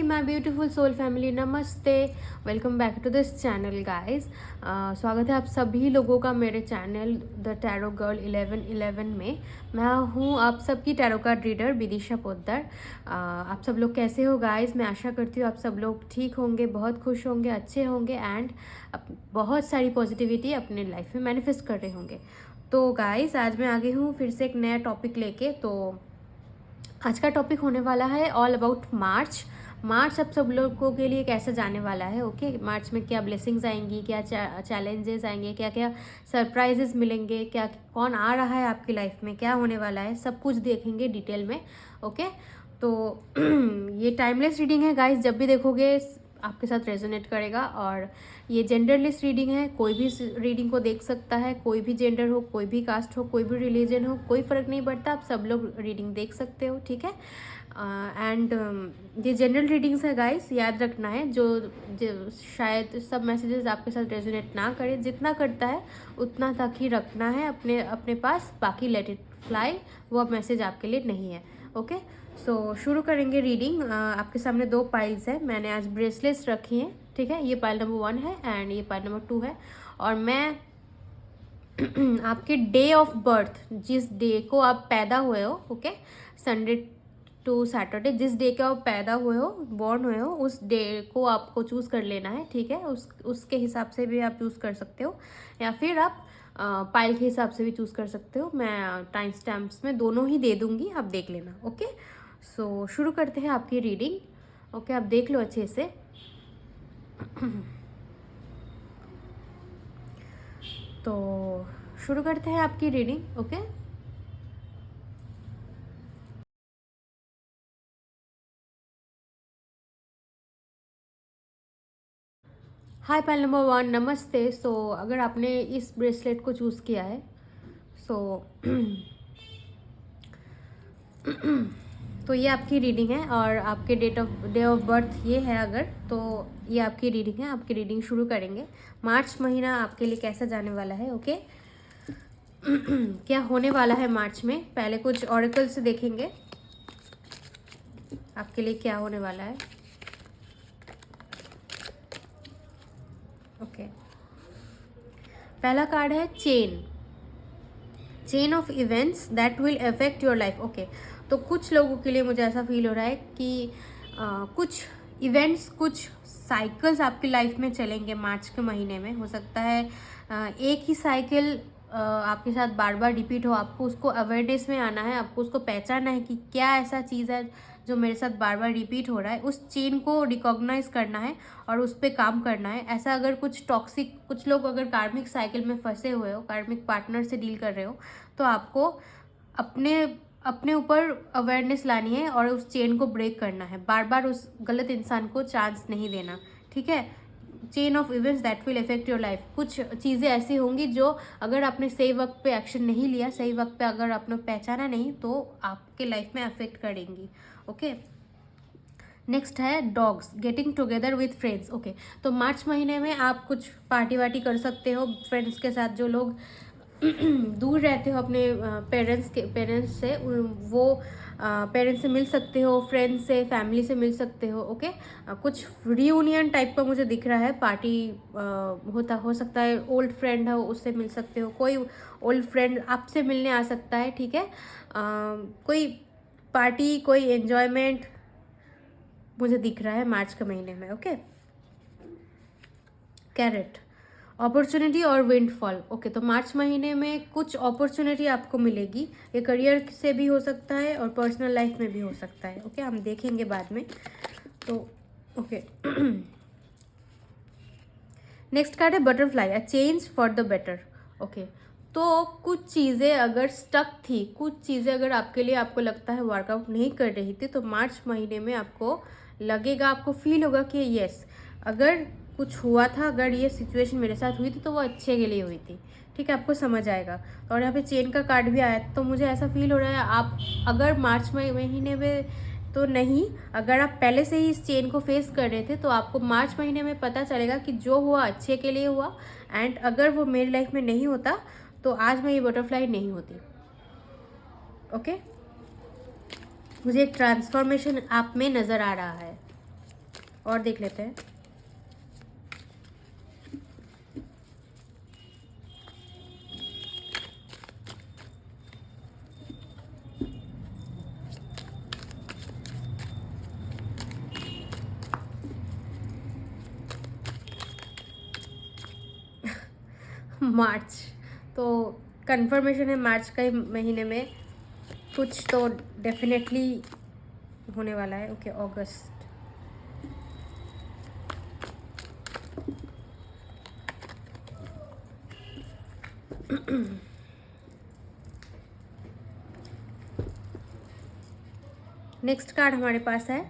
My beautiful soul family, नमस्ते। Welcome back to this channel guys. स्वागत है आप सभी लोगों का मेरे चैनल द टैरो गर्ल 1111 में। मैं हूँ आप सबकी tarot card reader Vidisha Poddar. आप सब लोग कैसे हो गाइस? मैं आशा करती हूँ आप सब लोग ठीक होंगे, बहुत खुश होंगे, अच्छे होंगे एंड बहुत सारी पॉजिटिविटी अपने लाइफ में मैनिफेस्ट कर रहे होंगे। तो गाइस आज मैं आ गई हूँ फिर से एक नया टॉपिक लेके। तो आज का टॉपिक होने वाला है ऑल अबाउट मार्च। मार्च अब सब लोगों के लिए कैसे जाने वाला है। ओके, मार्च में क्या ब्लेसिंग्स आएंगी, क्या चैलेंजेस आएंगे, क्या क्या सरप्राइजेस मिलेंगे, क्या कौन आ रहा है आपकी लाइफ में, क्या होने वाला है, सब कुछ देखेंगे डिटेल में। ओके, तो ये टाइमलेस रीडिंग है गाइस, जब भी देखोगे आपके साथ रेजोनेट करेगा। और ये जेंडरलेस रीडिंग है, कोई भी रीडिंग को देख सकता है, कोई भी जेंडर हो, कोई भी कास्ट हो, कोई भी रिलीजन हो, कोई फ़र्क नहीं पड़ता, आप सब लोग रीडिंग देख सकते हो। ठीक है। एंड ये जनरल रीडिंग्स है गाइस, याद रखना है। जो शायद सब मैसेजेस आपके साथ रेजोनेट ना करे, जितना करता है उतना तक ही रखना है अपने अपने पास, बाकी लेट इट फ्लाई, वो अब मैसेज आपके लिए नहीं है। ओके, सो शुरू करेंगे रीडिंग। आपके सामने दो पाइल्स है, मैंने आज ब्रेसलेट्स रखी हैं। ठीक है, ये पाइल नंबर 1 है एंड ये पाइल नंबर 2 है। और मैं आपके डे ऑफ बर्थ, जिस डे को आप पैदा हुए हो, ओके, संडे टू सैटरडे, जिस डे के आप पैदा हुए हो, बॉर्न हुए हो, उस डे को आपको चूज़ कर लेना है। ठीक है, उसके हिसाब से भी आप चूज़ कर सकते हो, या फिर आप पाइल के हिसाब से भी चूज़ कर सकते हो। मैं टाइम स्टैम्प्स में दोनों ही दे दूँगी, आप देख लेना। ओके, सो शुरू करते हैं आपकी रीडिंग। ओके, आप देख लो अच्छे से। तो शुरू करते हैं आपकी रीडिंग। ओके, हाय पाइल नंबर 1, नमस्ते। सो अगर आपने इस ब्रेसलेट को चूज़ किया है, सो तो ये आपकी रीडिंग है और आपके डे ऑफ बर्थ ये है अगर, तो ये आपकी रीडिंग है। आपकी रीडिंग शुरू करेंगे। मार्च महीना आपके लिए कैसा जाने वाला है। ओके, क्या होने वाला है मार्च में, पहले कुछ ऑरेकल से देखेंगे आपके लिए क्या होने वाला है। ओके, पहला कार्ड है chain of events that will affect your life. Okay, तो कुछ लोगों के लिए मुझे ऐसा फील हो रहा है कि कुछ इवेंट्स, कुछ साइकिल्स आपकी लाइफ में चलेंगे मार्च के महीने में। हो सकता है एक ही साइकिल आपके साथ बार बार रिपीट हो। आपको उसको अवेयरनेस में आना है, आपको उसको पहचानना है कि क्या ऐसा चीज़ है जो मेरे साथ बार बार रिपीट हो रहा है। उस चेन को रिकॉग्नाइज करना है और उस पर काम करना है। ऐसा अगर कुछ टॉक्सिक, कुछ लोग अगर कार्मिक साइकिल में फंसे हुए हो, कार्मिक पार्टनर से डील कर रहे हो, तो आपको अपने अपने ऊपर अवेयरनेस लानी है और उस चेन को ब्रेक करना है। बार बार उस गलत इंसान को चांस नहीं देना। ठीक है, chain of events that will affect your life. कुछ चीज़ें ऐसी होंगी जो अगर आपने सही वक्त पे एक्शन नहीं लिया, सही वक्त पे अगर आपने पहचाना नहीं, तो आपके लाइफ में अफेक्ट करेंगी। ओके, नेक्स्ट है dogs getting together with friends. Okay, तो मार्च महीने में आप कुछ पार्टी वार्टी कर सकते हो फ्रेंड्स के साथ। जो लोग दूर रहते हो अपने पेरेंट्स से, वो पेरेंट्स से मिल सकते हो, फ्रेंड्स से, फैमिली से मिल सकते हो। ओके, कुछ रियूनियन टाइप का मुझे दिख रहा है, पार्टी हो सकता है। ओल्ड फ्रेंड है, उससे मिल सकते हो, कोई ओल्ड फ्रेंड आपसे मिलने आ सकता है। ठीक है, कोई पार्टी, कोई एन्जॉयमेंट मुझे दिख रहा है मार्च के महीने में। ओके, कैरेट, अपॉर्चुनिटी और विंडफॉल। ओके, तो मार्च महीने में कुछ अपॉर्चुनिटी आपको मिलेगी। ये करियर से भी हो सकता है और पर्सनल लाइफ में भी हो सकता है। ओके, हम देखेंगे बाद में। तो ओके, नेक्स्ट कार्ड है butterfly, a change for the better. Okay, तो कुछ चीज़ें अगर स्टक थी, कुछ चीज़ें अगर आपके लिए आपको लगता है वर्कआउट नहीं कर रही थी, तो मार्च महीने में आपको लगेगा, आपको फील होगा कि यस, अगर कुछ हुआ था, अगर ये सिचुएशन मेरे साथ हुई थी तो वो अच्छे के लिए हुई थी। ठीक है, आपको समझ आएगा। और यहाँ पे चेन का कार्ड भी आया, तो मुझे ऐसा फील हो रहा है आप अगर मार्च महीने में तो नहीं, अगर आप पहले से ही इस चेन को फेस कर रहे थे, तो आपको मार्च महीने में पता चलेगा कि जो हुआ अच्छे के लिए हुआ। एंड अगर वो मेरी लाइफ में नहीं होता तो आज मैं ये बटरफ्लाई नहीं होती। ओके, मुझे एक ट्रांसफॉर्मेशन आप में नज़र आ रहा है। और देख लेते हैं। मार्च, तो कंफर्मेशन है मार्च का ही महीने में कुछ तो डेफिनेटली होने वाला है। ओके, अगस्त, नेक्स्ट कार्ड हमारे पास है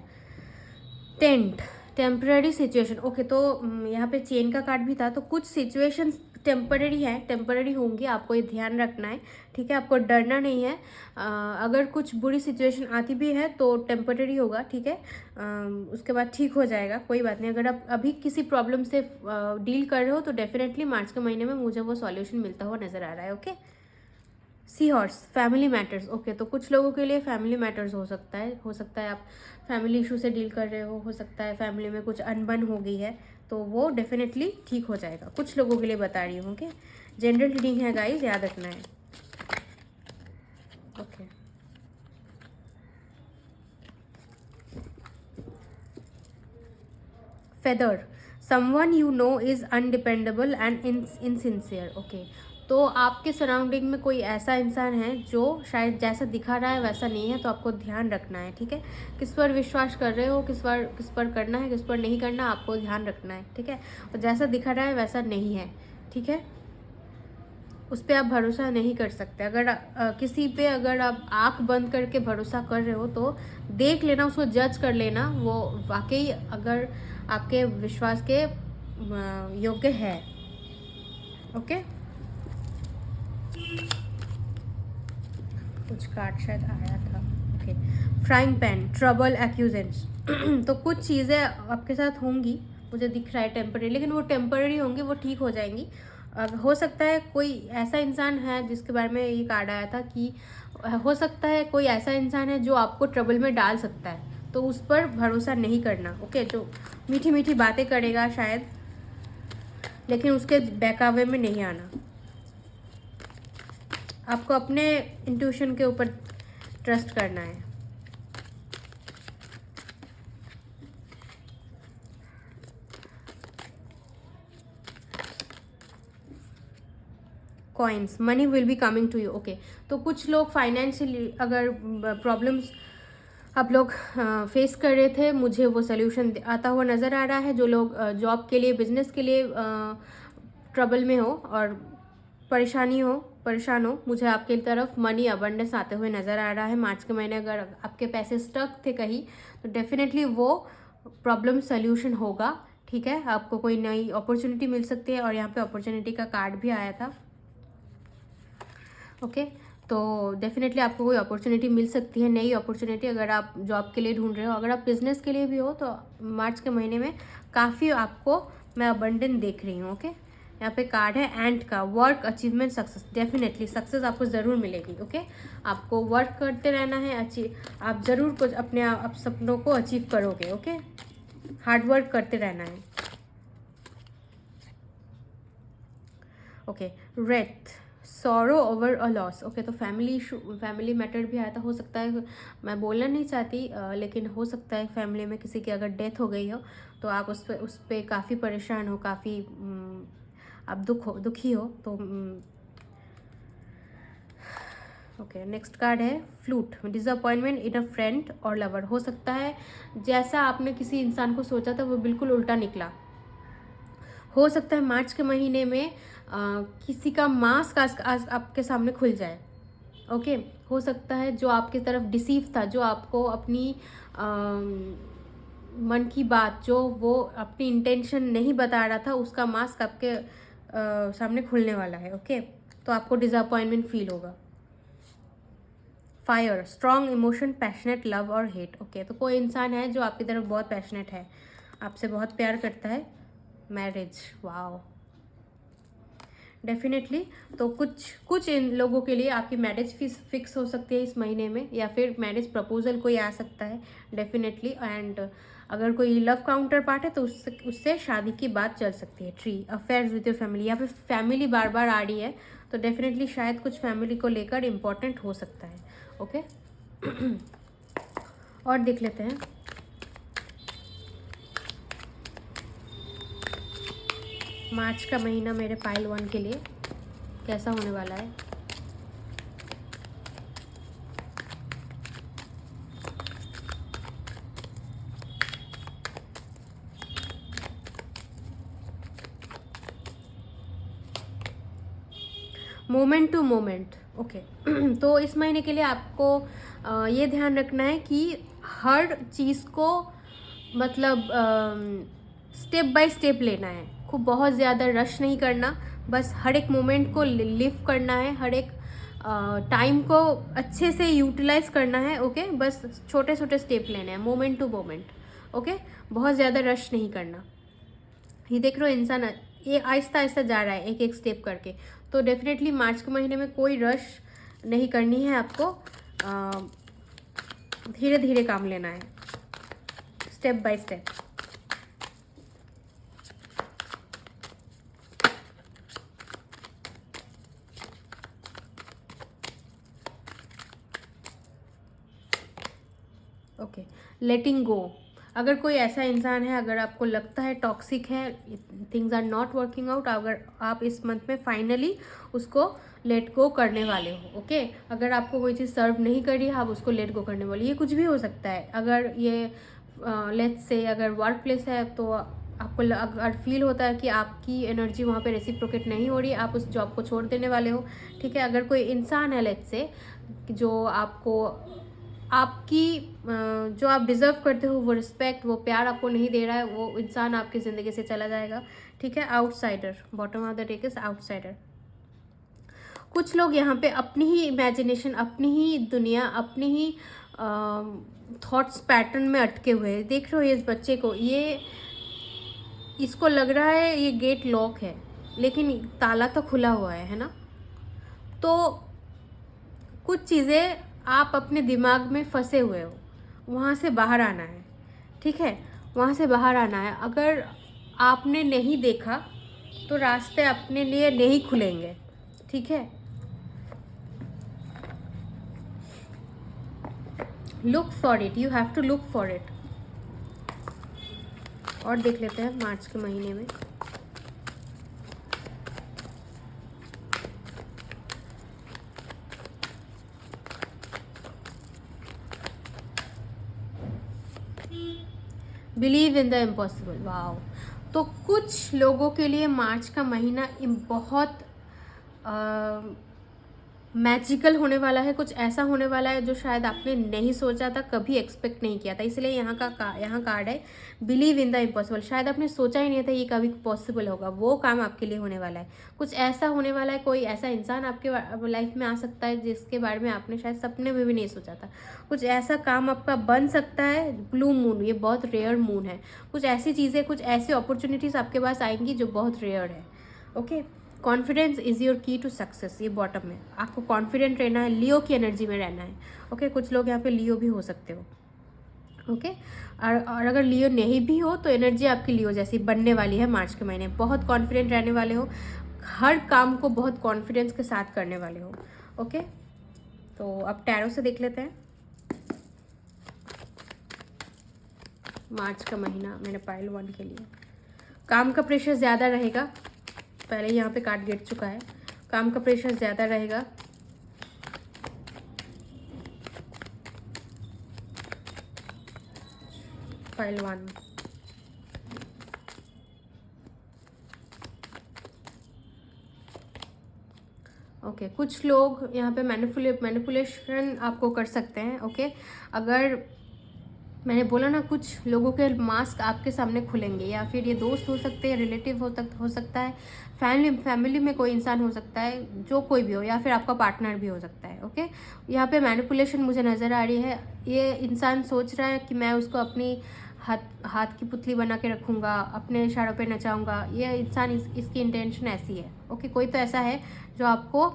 टेंट, टेम्पररी सिचुएशन। ओके, तो यहाँ पे चेन का कार्ड भी था, तो कुछ सिचुएशंस टेम्पररी है, टेम्पररी होंगी, आपको ये ध्यान रखना है, ठीक है। आपको डरना नहीं है। अगर कुछ बुरी सिचुएशन आती भी है तो टेम्पररी होगा, ठीक है। उसके बाद ठीक हो जाएगा, कोई बात नहीं। अगर आप अभी किसी प्रॉब्लम से डील कर रहे हो तो डेफिनेटली मार्च के महीने में मुझे वो सॉल्यूशन मिलता हुआ नज़र आ रहा है। Okay, sea horse, family matters. Okay, तो कुछ लोगों के लिए फैमिली मैटर्स हो सकता है आप फैमिली इशू से डील कर रहे हो सकता है फैमिली में कुछ अनबन हो गई है, तो वो डेफिनेटली ठीक हो जाएगा। कुछ लोगों के लिए बता रही हूँ। ओके, जनरल रीडिंग है गाइस, याद रखना है। Okay, feather, someone you know is undependable and insincere. Okay, तो आपके सराउंडिंग में कोई ऐसा इंसान है जो शायद जैसा दिखा रहा है वैसा नहीं है, तो आपको ध्यान रखना है, ठीक है। किस पर विश्वास कर रहे हो, किस पर करना है, किस पर नहीं करना, आपको ध्यान रखना है, ठीक है। और जैसा दिखा रहा है वैसा नहीं है, ठीक है। उस पर आप भरोसा नहीं कर सकते। अगर किसी पे अगर आप आँख बंद करके भरोसा कर रहे हो तो देख लेना, उसको जज कर लेना, वो वाकई अगर आपके विश्वास के योग्य है। ओके, कुछ कार्ड शायद आया था। Okay, frying pan, trouble, accidents. तो कुछ चीज़ें आपके साथ होंगी, मुझे दिख रहा है टेम्पररी, लेकिन वो टेम्पररी होंगी, वो ठीक हो जाएंगी। हो सकता है कोई ऐसा इंसान है जिसके बारे में ये कार्ड आया था कि हो सकता है कोई ऐसा इंसान है जो आपको ट्रबल में डाल सकता है, तो उस पर भरोसा नहीं करना। ओके, जो मीठी मीठी बातें करेगा शायद, लेकिन उसके बहकावे में नहीं आना। आपको अपने इंट्यूशन के ऊपर ट्रस्ट करना है। Coins, money will be coming to you. Okay, तो कुछ लोग फाइनेंशियली अगर प्रॉब्लम्स आप लोग फेस कर रहे थे, मुझे वो सोल्यूशन आता हुआ नज़र आ रहा है। जो लोग जॉब के लिए, बिजनेस के लिए ट्रबल में हो और परेशान हो, मुझे आपकी तरफ मनी अबंडेंस आते हुए नज़र आ रहा है। मार्च के महीने अगर आपके पैसे स्टक थे कहीं, तो डेफिनेटली वो प्रॉब्लम सोल्यूशन होगा, ठीक है। आपको कोई नई अपॉर्चुनिटी मिल सकती है, और यहाँ पे अपॉर्चुनिटी का कार्ड भी आया था। ओके, तो डेफिनेटली आपको कोई अपॉर्चुनिटी मिल सकती है, नई अपॉर्चुनिटी। अगर आप जॉब के लिए ढूंढ रहे हो, अगर आप बिजनेस के लिए भी हो, तो मार्च के महीने में काफ़ी आपको मैं अबंडेंट देख रही हूँ। ओके, यहाँ पे कार्ड है एंड का, work, achievement, success. Definitely success आपको ज़रूर मिलेगी। ओके, आपको वर्क करते रहना है, आप ज़रूर कुछ अपने आप सपनों को अचीव करोगे। ओके, हार्ड वर्क करते रहना है। Okay, Wraith, sorrow over a loss. Okay, तो फैमिली इशू, फैमिली मैटर भी आया था। हो सकता है, मैं बोलना नहीं चाहती, लेकिन हो सकता है फैमिली में किसी की अगर डेथ हो गई हो, तो आप उस पर काफ़ी परेशान हो, काफ़ी आप दुखी हो। तो ओके, नेक्स्ट कार्ड है फ्लूट, डिसअपॉइंटमेंट इन अ फ्रेंड और लवर। हो सकता है जैसा आपने किसी इंसान को सोचा था वो बिल्कुल उल्टा निकला। हो सकता है मार्च के महीने में किसी का मास्क आपके सामने खुल जाए। ओके, हो सकता है जो आपकी तरफ डिसीव था, जो आपको अपनी मन की बात, जो वो अपनी इंटेंशन नहीं बता रहा था, उसका मास्क आपके सामने खुलने वाला है। ओके, तो आपको डिसअपॉइंटमेंट फील होगा। Fire, strong emotion, passionate love और हेट। ओके, तो कोई इंसान है जो आपकी तरफ बहुत पैशनेट है, आपसे बहुत प्यार करता है। Marriage, wow, definitely. तो कुछ इन लोगों के लिए आपकी मैरिज फिक्स हो सकती है इस महीने में, या फिर मैरिज प्रपोजल कोई आ सकता है डेफिनेटली। एंड अगर कोई लव काउंटर पार्ट है तो उससे शादी की बात चल सकती है। Tree, affairs with your family, यहाँ पे फैमिली बार बार आ रही है, तो डेफिनेटली शायद कुछ फैमिली को लेकर इम्पोर्टेंट हो सकता है। ओके और देख लेते हैं मार्च का महीना मेरे पाइल 1 के लिए कैसा होने वाला है। Moment to moment. ओके तो इस महीने के लिए आपको ये ध्यान रखना है कि हर चीज़ को मतलब स्टेप बाय स्टेप लेना है, खूब बहुत ज़्यादा रश नहीं करना, बस हर एक मोमेंट को लिव करना है, हर एक टाइम को अच्छे से यूटिलाइज करना है। ओके बस छोटे छोटे स्टेप लेने हैं, मोमेंट टू मोमेंट। ओके बहुत ज़्यादा रश नहीं करना। ये देख रहे हो इंसान ये आहिस्ता आहिस्ता जा रहा है एक एक स्टेप करके, तो डेफिनेटली मार्च के महीने में कोई रश नहीं करनी है आपको, धीरे धीरे काम लेना है, स्टेप बाय स्टेप। ओके लेटिंग गो। अगर कोई ऐसा इंसान है, अगर आपको लगता है टॉक्सिक है, things are not working out, अगर आप इस मंथ में फाइनली उसको लेट गो करने वाले हो। ओके अगर आपको कोई चीज़ सर्व नहीं कर रही है, आप उसको लेट गो करने वाले, ये कुछ भी हो सकता है। अगर ये लेट्स से अगर वर्क प्लेस है तो आपको अगर फील होता है कि आपकी एनर्जी वहाँ पे रेसिप्रोकेट नहीं हो रही है, आप उस जॉब को छोड़ देने वाले हो। ठीक है अगर कोई इंसान है लेट्स से जो आपको आपकी जो आप डिज़र्व करते हो वो रिस्पेक्ट, वो प्यार आपको नहीं दे रहा है, वो इंसान आपकी ज़िंदगी से चला जाएगा। ठीक है outsider, bottom of the deck is outsider. कुछ लोग यहाँ पे अपनी ही इमेजिनेशन, अपनी ही दुनिया, अपनी ही थॉट्स पैटर्न में अटके हुए हैं। देख रहे हो इस बच्चे को, ये इसको लग रहा है ये गेट लॉक है लेकिन ताला तो खुला हुआ है ना। तो कुछ चीज़ें आप अपने दिमाग में फंसे हुए हो, वहाँ से बाहर आना है। ठीक है वहाँ से बाहर आना है। अगर आपने नहीं देखा तो रास्ते अपने लिए नहीं खुलेंगे। ठीक है look for it, you have to look for it. और देख लेते हैं मार्च के महीने में believe in the impossible. Wow तो कुछ लोगों के लिए मार्च का महीना बहुत मैजिकल होने वाला है, कुछ ऐसा होने वाला है जो शायद आपने नहीं सोचा था, कभी एक्सपेक्ट नहीं किया था। इसलिए यहाँ कार्ड है बिलीव इन द इम्पॉसिबल। शायद आपने सोचा ही नहीं था ये कभी पॉसिबल होगा, वो काम आपके लिए होने वाला है। कुछ ऐसा होने वाला है, कोई ऐसा इंसान आपके लाइफ में आ सकता है जिसके बारे में आपने शायद सपने में भी नहीं सोचा था। कुछ ऐसा काम आपका बन सकता है। ब्लू मून, ये बहुत रेयर मून है। कुछ ऐसी चीज़ें, कुछ ऐसी अपॉर्चुनिटीज़ आपके पास आएंगी जो बहुत रेयर है। ओके कॉन्फिडेंस इज़ योर की टू सक्सेस, ये बॉटम में आपको कॉन्फिडेंट रहना है, लियो की एनर्जी में रहना है। ओके कुछ लोग यहाँ पे लियो भी हो सकते हो। ओके और अगर लियो नहीं भी हो तो एनर्जी आपकी लियो जैसी बनने वाली है मार्च के महीने। बहुत कॉन्फिडेंट रहने वाले हो, हर काम को बहुत कॉन्फिडेंस के साथ करने वाले हो। ओके तो अब टैरो से देख लेते हैं मार्च का महीना मेरे पाइल 1 के लिए। काम का प्रेशर ज़्यादा रहेगा, पहले यहाँ पे कार्ड गिर चुका है। काम का प्रेशर ज़्यादा रहेगा। फाइल 1 ओके कुछ लोग यहाँ पे मैनिपुलेशन आपको कर सकते हैं। ओके अगर मैंने बोला ना कुछ लोगों के मास्क आपके सामने खुलेंगे, या फिर ये दोस्त हो सकते हैं, रिलेटिव हो सकता है, फैमिली में कोई इंसान हो सकता है, जो कोई भी हो, या फिर आपका पार्टनर भी हो सकता है। ओके यहाँ पे मैनिपुलेशन मुझे नज़र आ रही है। ये इंसान सोच रहा है कि मैं उसको अपनी हाथ की पुतली बना के रखूँगा, अपने इशारों पे नचाऊँगा। ये इंसान इसकी इंटेंशन ऐसी है। ओके कोई तो ऐसा है जो आपको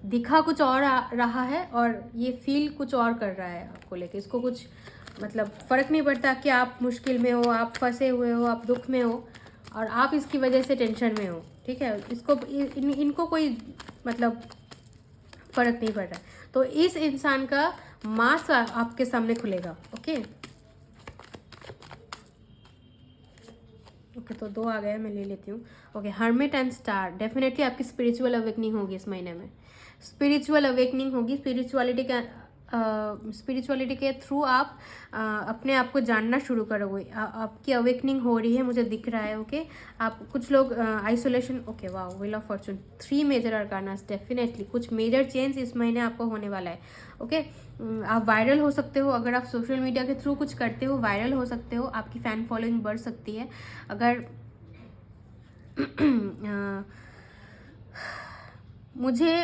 दिखा कुछ और रहा है और ये फील कुछ और कर रहा है आपको लेके, इसको कुछ मतलब फ़र्क नहीं पड़ता कि आप मुश्किल में हो, आप फंसे हुए हो, आप दुख में हो और आप इसकी वजह से टेंशन में हो, ठीक है। इसको इनको कोई मतलब फ़र्क नहीं पड़ रहा है। तो इस इंसान का मास्क आपके सामने खुलेगा। ओके ओके, तो 2 आ गया, मैं ले लेती हूँ। Okay, hermit and star, definitely आपकी स्पिरिचुअल अवेकनिंग होगी इस महीने में। स्पिरिचुअल अवेकनिंग होगी। स्पिरिचुअलिटी के थ्रू आप अपने आप को जानना शुरू करोगे। आपकी अवेकनिंग हो रही है, मुझे दिख रहा है। ओके आप कुछ लोग आइसोलेशन, ओके वाह, wheel of fortune, 3 major arcanas, definitely कुछ मेजर चेंज इस महीने आपको होने वाला है। ओके आप वायरल हो सकते हो, अगर आप सोशल मीडिया के थ्रू कुछ करते हो वायरल हो सकते हो, आपकी फ़ैन फॉलोइंग बढ़ सकती है। अगर मुझे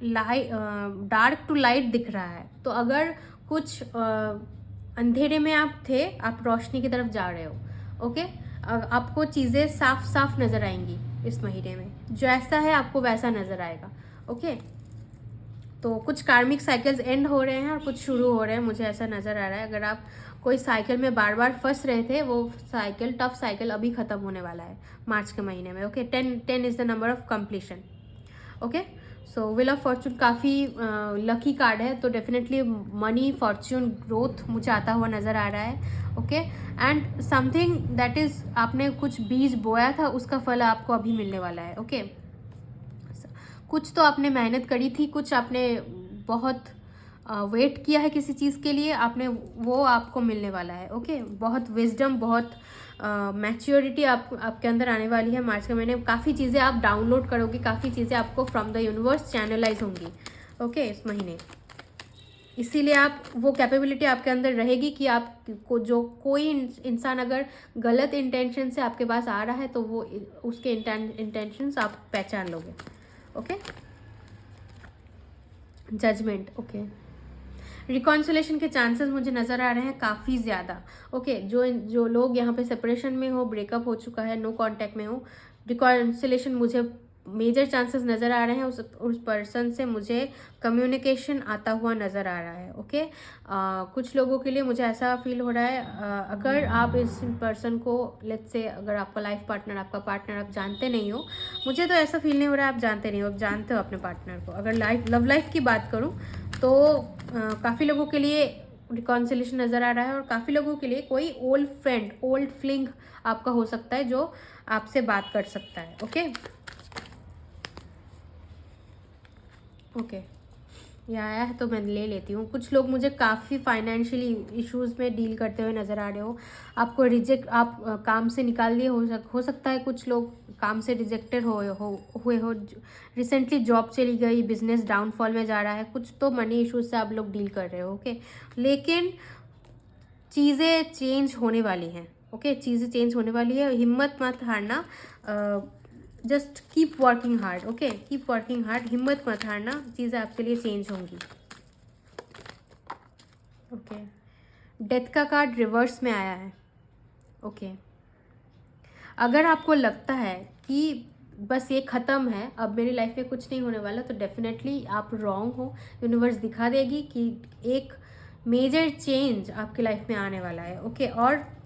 डार्क टू लाइट दिख रहा है, तो अगर कुछ अंधेरे में आप थे, आप रोशनी की तरफ जा रहे हो। ओके आपको चीज़ें साफ साफ नज़र आएंगी इस महीने में, जैसा है आपको वैसा नज़र आएगा। ओके तो कुछ कार्मिक साइकिल्स एंड हो रहे हैं और कुछ शुरू हो रहे हैं, मुझे ऐसा नज़र आ रहा है। अगर आप कोई साइकिल में बार बार फंस रहे थे, वो साइकिल, टफ साइकिल अभी ख़त्म होने वाला है मार्च के महीने में। Okay 10 is the number of completion. Okay so wheel of Fortune काफ़ी लकी कार्ड है, तो डेफिनेटली मनी, फॉर्च्यून, ग्रोथ मुझे आता हुआ नज़र आ रहा है। Okay and something that is, आपने कुछ बीज बोया था, उसका फल आपको अभी मिलने वाला है। ओके कुछ तो आपने मेहनत करी थी, कुछ आपने बहुत वेट किया है किसी चीज़ के लिए, आपने वो आपको मिलने वाला है। ओके बहुत विजडम, बहुत मैच्योरिटी आपके अंदर आने वाली है मार्च के महीने में। काफ़ी चीज़ें आप डाउनलोड करोगे, काफ़ी चीज़ें आपको फ्रॉम द यूनिवर्स चैनलाइज होंगी। ओके इस महीने इसीलिए आप वो कैपेबिलिटी आपके अंदर रहेगी कि आप को जो कोई इंसान अगर गलत इंटेंशन से आपके पास आ रहा है, तो वो उसके इंटेंशंस आप पहचान लोगे। ओके जजमेंट, ओके रिकॉन्सिलेशन के चांसेस मुझे नज़र आ रहे हैं काफ़ी ज़्यादा। ओके जो लोग यहाँ पे सेपरेशन में हो, ब्रेकअप हो चुका है, नो कांटेक्ट में हो, रिकॉन्सिलेशन मुझे मेजर चांसेस नज़र आ रहे हैं। उस पर्सन से मुझे कम्युनिकेशन आता हुआ नज़र आ रहा है। ओके कुछ लोगों के लिए मुझे ऐसा फील हो रहा है, अगर आप इस पर्सन को, लेट्स से अगर आपका लाइफ पार्टनर, आपका पार्टनर आप जानते नहीं हो, मुझे तो ऐसा फील नहीं हो रहा है आप जानते नहीं हो, आप जानते हो अपने पार्टनर को। अगर लव लाइफ की बात करूँ तो काफ़ी लोगों के लिए रिकॉन्सिलेशन नज़र आ रहा है, और काफ़ी लोगों के लिए कोई ओल्ड फ्रेंड, ओल्ड फ्लिंग आपका हो सकता है जो आपसे बात कर सकता है। ओके ओके ये आया है तो मैं ले लेती हूँ। कुछ लोग मुझे काफ़ी फाइनेंशियली इश्यूज़ में डील करते हुए नज़र आ रहे हो, आपको रिजेक्ट, आप काम से निकाल दिए हो सकता है। कुछ लोग काम से रिजेक्टेड हुए हो, रिसेंटली जॉब चली गई, बिजनेस डाउनफॉल में जा रहा है, कुछ तो मनी इश्यूज से आप लोग डील कर रहे हो। ओके लेकिन चीज़ें चेंज होने वाली हैं। ओके चीज़ें चेंज होने वाली है, हिम्मत मत हारना, just keep working hard. Okay keep working hard, हिम्मत मत हारना, चीज़ें आपके लिए चेंज होंगी। ओके डेथ का कार्ड रिवर्स में आया है। ओके अगर आपको लगता है कि बस ये ख़त्म है, अब मेरी लाइफ में कुछ नहीं होने वाला, तो डेफिनेटली आप रॉन्ग हो। यूनिवर्स दिखा देगी कि एक मेजर चेंज आपकी लाइफ में आने वाला है। ओके और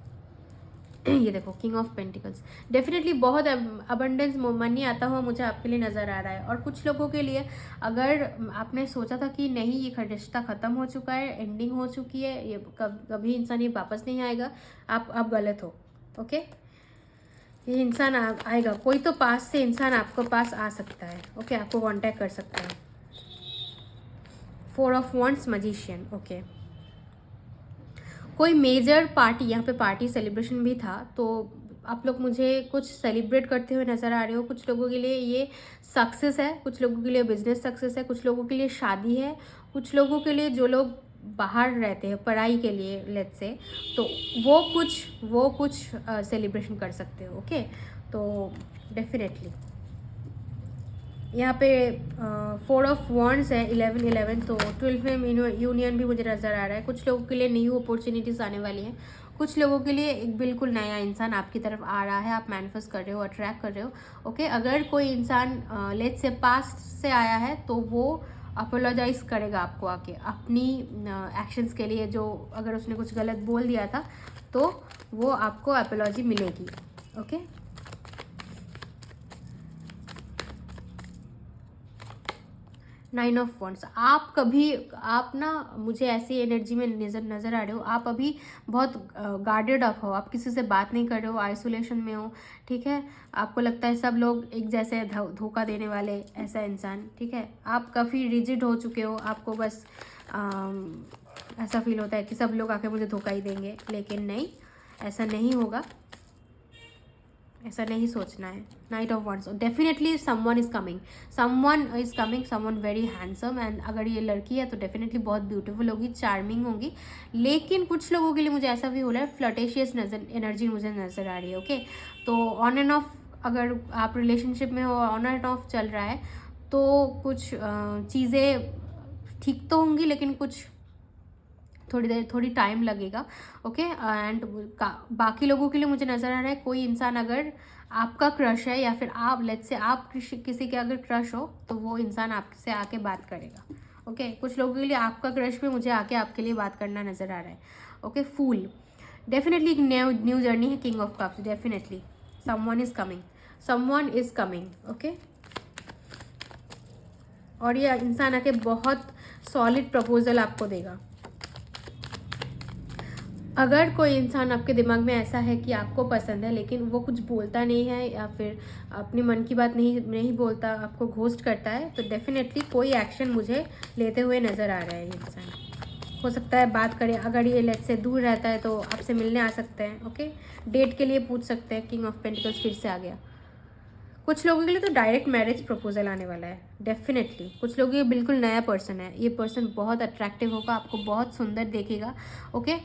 ये देखो किंग ऑफ पेंटिकल्स, डेफिनेटली बहुत अबंडेंस मनी आता हुआ मुझे आपके लिए नज़र आ रहा है। और कुछ लोगों के लिए, अगर आपने सोचा था कि नहीं ये रिश्ता ख़त्म हो चुका है, एंडिंग हो चुकी है, ये कभी इंसान ये वापस नहीं आएगा, आप गलत हो। ओके ये इंसान आएगा, कोई तो पास से इंसान आपको पास आ सकता है। ओके आपको कांटेक्ट कर सकता है। 4 ऑफ वॉन्ड्स, मैजिशियन। ओके कोई मेजर पार्टी, यहाँ पे पार्टी सेलिब्रेशन भी था, तो आप लोग मुझे कुछ सेलिब्रेट करते हुए नज़र आ रहे हो। कुछ लोगों के लिए ये सक्सेस है, कुछ लोगों के लिए बिजनेस सक्सेस है, कुछ लोगों के लिए शादी है, कुछ लोगों के लिए जो लोग बाहर रहते हैं पढ़ाई के लिए, लेट्स से, तो वो कुछ सेलिब्रेशन कर सकते हो। ओके तो डेफिनेटली यहाँ पे 4 ऑफ वॉन्ड्स है, 11 तो 12 में यूनियन भी मुझे नज़र आ रहा है। कुछ लोगों के लिए न्यू अपॉर्चुनिटीज़ आने वाली हैं, कुछ लोगों के लिए एक बिल्कुल नया इंसान आपकी तरफ आ रहा है, आप मैनिफेस्ट कर रहे हो, अट्रैक्ट कर रहे हो। ओके अगर कोई इंसान लेट्स से पास्ट से आया है, तो वो अपोलोजाइज करेगा आपको आके अपनी एक्शंस के लिए। जो अगर उसने कुछ गलत बोल दिया था तो वो आपको अपोलॉजी मिलेगी। Okay, nine of wands. आप ना मुझे ऐसी एनर्जी में नज़र आ रहे हो। आप अभी बहुत गार्डेड अप हो, आप किसी से बात नहीं कर रहे हो, आइसोलेशन में हो, ठीक है। आपको लगता है सब लोग एक जैसे धोखा देने वाले, ऐसा इंसान, ठीक है। आप काफ़ी रिजिड हो चुके हो, आपको बस ऐसा फील होता है कि सब लोग आके मुझे धोखा ही देंगे, लेकिन नहीं, ऐसा नहीं होगा, ऐसा नहीं सोचना है। Night of wands, definitely someone is coming, someone very handsome. And अगर ये लड़की है तो डेफिनेटली बहुत ब्यूटीफुल होगी, चार्मिंग होगी। लेकिन कुछ लोगों के लिए मुझे ऐसा भी हो रहा है, फ्लर्टेशियस एनर्जी मुझे नज़र आ रही है। ओके, तो ऑन एंड ऑफ अगर आप रिलेशनशिप में हो, ऑन एंड ऑफ चल रहा है, तो कुछ चीज़ें ठीक तो होंगी, लेकिन कुछ थोड़ी टाइम लगेगा। ओके, एंड बाकी लोगों के लिए मुझे नज़र आ रहा है, कोई इंसान अगर आपका क्रश है या फिर आप लेट्स से आप किसी के अगर क्रश हो तो वो इंसान आपसे आके बात करेगा। ओके, कुछ लोगों के लिए आपका क्रश भी मुझे आके आपके लिए बात करना नज़र आ रहा है। ओके, फूल, डेफिनेटली एक न्यू जर्नी है। King of cups, definitely someone is coming. Okay, और ये इंसान आके बहुत सॉलिड प्रपोजल आपको देगा। अगर कोई इंसान आपके दिमाग में ऐसा है कि आपको पसंद है लेकिन वो कुछ बोलता नहीं है या फिर अपने मन की बात नहीं बोलता, आपको घोस्ट करता है, तो डेफिनेटली कोई एक्शन मुझे लेते हुए नज़र आ रहा है। ये इंसान हो सकता है बात करे, अगर ये लेट से दूर रहता है तो आपसे मिलने आ सकते हैं। ओके, डेट के लिए पूछ सकते हैं। किंग ऑफ पेंटिकल्स फिर से आ गया। कुछ लोगों के लिए तो डायरेक्ट मैरिज प्रपोजल आने वाला है, डेफिनेटली। कुछ लोगों के लिए बिल्कुल नया पर्सन है, ये पर्सन बहुत अट्रैक्टिव होगा, आपको बहुत सुंदर देखेगा। ओके,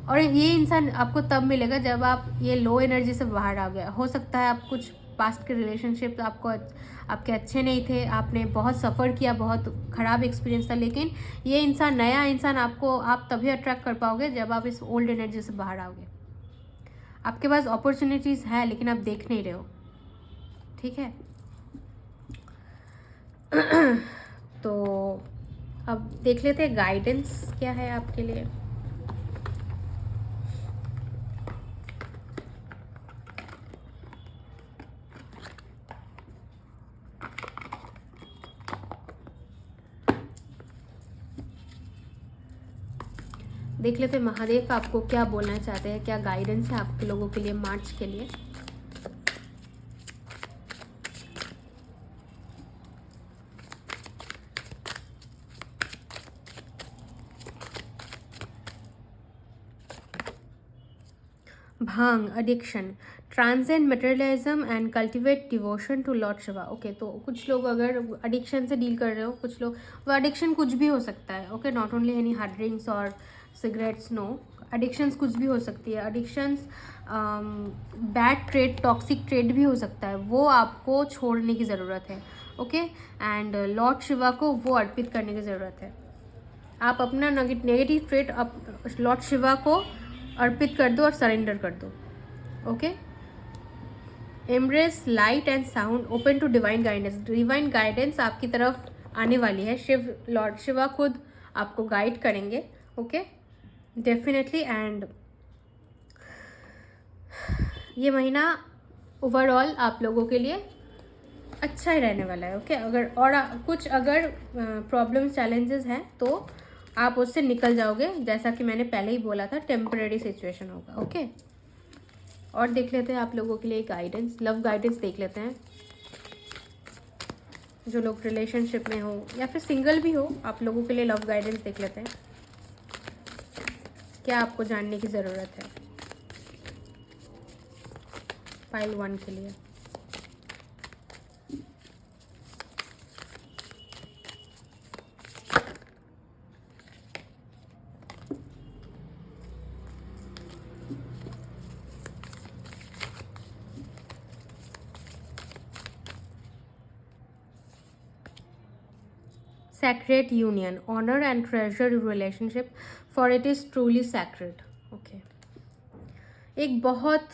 और ये इंसान आपको तब मिलेगा जब आप ये लो एनर्जी से बाहर आ गया। हो सकता है आप कुछ पास्ट के रिलेशनशिप आपके अच्छे नहीं थे, आपने बहुत सफ़र किया, बहुत ख़राब एक्सपीरियंस था, लेकिन ये इंसान, नया इंसान आप तभी अट्रैक्ट कर पाओगे जब आप इस ओल्ड एनर्जी से बाहर आओगे। आपके पास अपॉर्चुनिटीज़ है लेकिन आप देख नहीं रहे हो, ठीक है। तो अब देख लेते हैं गाइडेंस क्या है आपके लिए। देख लेते हैं महादेव आपको क्या बोलना चाहते हैं, क्या गाइडेंस है आपके लोगों के लिए मार्च के लिए। Bhang addiction, transcend materialism and cultivate devotion to lord Shiva. Okay, तो कुछ लोग अगर एडिक्शन से डील कर रहे हो, कुछ लोग, वो एडिक्शन कुछ भी हो सकता है। Okay, not only any hard drinks और सिगरेट्स, नो, एडिक्शंस कुछ भी हो सकती है। Addictions bad trade, toxic trade भी हो सकता है, वो आपको छोड़ने की ज़रूरत है। ओके, एंड लॉर्ड शिवा को वो अर्पित करने की ज़रूरत है। आप अपना नेगेटिव ट्रेड लॉर्ड शिवा को अर्पित कर दो और सरेंडर कर दो। Okay, embrace light and sound, open to divine guidance. Divine guidance आपकी तरफ आने वाली है, लॉर्ड शिवा खुद आपको गाइड करेंगे। Okay, definitely. एंड ये महीना ओवरऑल आप लोगों के लिए अच्छा ही रहने वाला है। ओके, अगर प्रॉब्लम्स चैलेंजेस हैं तो आप उससे निकल जाओगे, जैसा कि मैंने पहले ही बोला था, टेम्परेरी सिचुएशन होगा। ओके, और देख लेते हैं आप लोगों के लिए गाइडेंस, लव गाइडेंस देख लेते हैं। जो लोग रिलेशनशिप में हो या फिर सिंगल भी हो, आप लोगों के लिए लव गाइडेंस देख लेते हैं, क्या आपको जानने की ज़रूरत है पाइल 1 के लिए। Sacred union, honor and treasure your relationship, for it is truly sacred. Okay, एक बहुत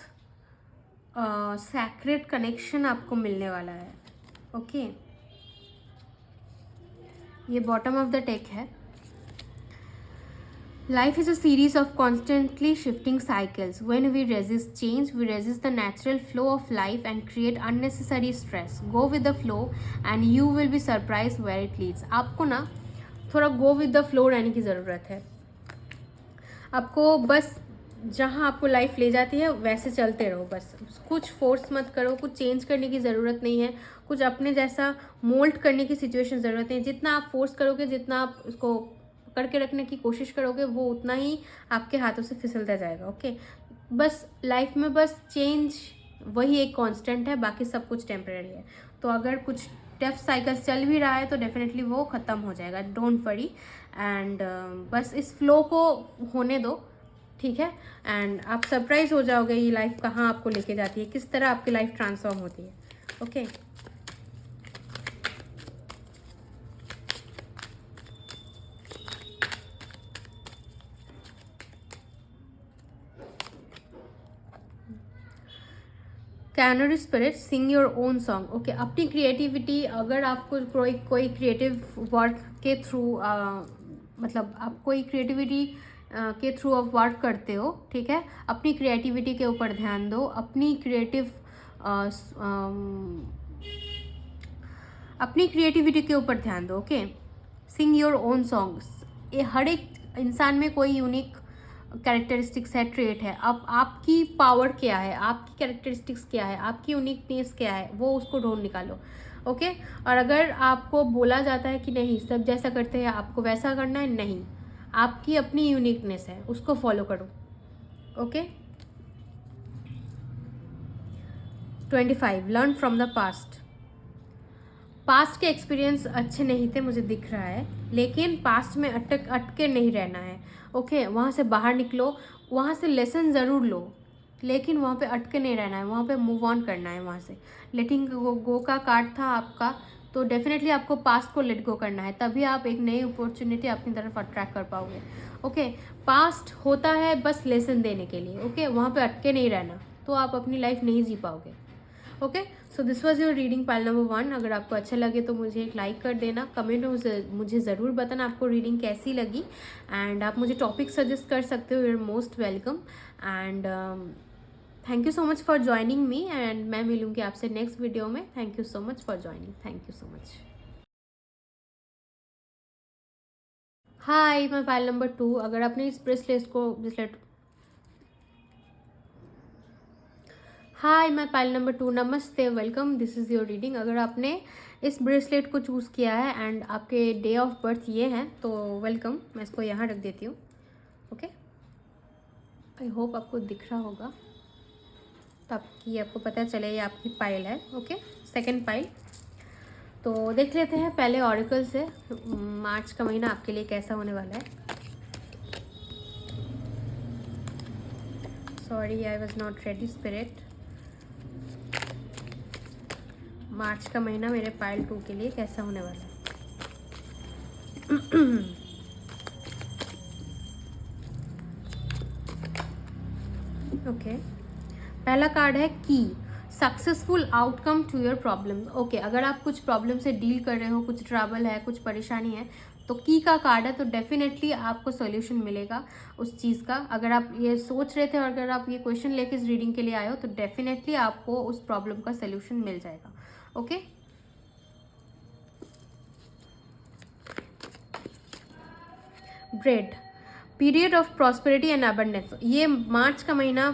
sacred connection आपको मिलने वाला है। ओके, ये बॉटम ऑफ द टेक है। Life is a series of constantly shifting cycles. When we resist change, we resist the natural flow of life and create unnecessary stress. Go with the flow and you will be surprised where it leads. आपको ना थोड़ा go with the flow रहने की ज़रूरत है। आपको बस जहाँ आपको लाइफ ले जाती है वैसे चलते रहो, बस कुछ फोर्स मत करो, कुछ चेंज करने की ज़रूरत नहीं है, कुछ अपने जैसा मोल्ड करने की सिचुएशन ज़रूरत नहीं है। जितना आप फोर्स करोगे, जितना आप उसको पकड़ के रखने की कोशिश करोगे, वो उतना ही आपके हाथों से फिसलता जाएगा। ओके, बस लाइफ में बस चेंज वही एक कांस्टेंट है, बाकी सब कुछ टेम्परेरी है। तो अगर कुछ टफ साइकिल्स चल भी रहा है तो डेफिनेटली वो ख़त्म हो जाएगा, डोंट वरी। एंड बस इस फ्लो को होने दो, ठीक है। एंड आप सरप्राइज हो जाओगे ये लाइफ कहाँ आपको लेके जाती है, किस तरह आपकी लाइफ ट्रांसफॉर्म होती है। Okay, canary spirit, sing your own song. Okay, अपनी क्रिएटिविटी, अगर आपको कोई क्रिएटिव वर्क के थ्रू मतलब आप कोई क्रिएटिविटी के थ्रू आप वर्क करते हो, ठीक है, अपनी क्रिएटिविटी के ऊपर ध्यान दो, अपनी क्रिएटिविटी के ऊपर ध्यान दो। Okay, sing your own songs. ये हर एक इंसान में कोई यूनिक कैरेक्टरिस्टिक्स है, ट्रेट है। अब आपकी पावर क्या है, आपकी कैरेक्टरिस्टिक्स क्या है, आपकी यूनिकनेस क्या है, वो उसको ढूंढ निकालो। ओके, और अगर आपको बोला जाता है कि नहीं सब जैसा करते हैं आपको वैसा करना है, नहीं, आपकी अपनी यूनिकनेस है, उसको फॉलो करो। Okay, 25, learn from the past. Past के एक्सपीरियंस अच्छे नहीं थे मुझे दिख रहा है, लेकिन पास्ट में अटके नहीं रहना है। ओके, वहाँ से बाहर निकलो, वहाँ से लेसन ज़रूर लो, लेकिन वहाँ पे अटके नहीं रहना है, वहाँ पे मूव ऑन करना है। वहाँ से लेटिंग गो का कार्ड था आपका, तो डेफिनेटली आपको पास्ट को लेट गो करना है, तभी आप एक नई अपॉर्चुनिटी अपनी तरफ अट्रैक्ट कर पाओगे। ओके, पास्ट होता है बस लेसन देने के लिए। ओके, वहाँ पे अटके नहीं रहना, तो आप अपनी लाइफ नहीं जी पाओगे। Okay, so this was your reading pile number 1। अगर आपको अच्छा लगे तो मुझे एक लाइक कर देना, कमेंट में मुझे ज़रूर बताना आपको रीडिंग कैसी लगी। एंड आप मुझे टॉपिक सजेस्ट कर सकते हो, you are most welcome. And thank you so much for joining me, and मैं मिलूँगी आपसे नेक्स्ट वीडियो में। Thank you so much for joining, thank you so much. Hi, मैं पाइल नंबर 2। अगर आपने इस ब्रेसलेट हाय, मैं पाइल नंबर 2, नमस्ते, welcome, this is your reading. अगर आपने इस ब्रेसलेट को चूज़ किया है एंड आपके डे ऑफ बर्थ ये हैं तो वेलकम, मैं इसको यहाँ रख देती हूँ। ओके, आई होप आपको दिख रहा होगा ताकि आपको पता चले ये आपकी पाइल है। Okay, second pile. तो देख लेते हैं पहले ऑरिकल से मार्च का महीना आपके लिए कैसा होने वाला है। Sorry, I was not ready spirit. March का महीना मेरे पाइल 2 के लिए कैसा होने वाला है। ओके, पहला कार्ड है की, successful outcome to your problem. Okay, अगर आप कुछ प्रॉब्लम से डील कर रहे हो, कुछ ट्रबल है, कुछ परेशानी है, तो की का कार्ड है, तो डेफिनेटली आपको सोल्यूशन मिलेगा उस चीज़ का। अगर आप ये सोच रहे थे और अगर आप ये क्वेश्चन लेके इस रीडिंग के लिए आए हो तो डेफिनेटली आपको उस प्रॉब्लम का सोल्यूशन मिल जाएगा। Okay, bread, period of prosperity and abundance. ये मार्च का महीना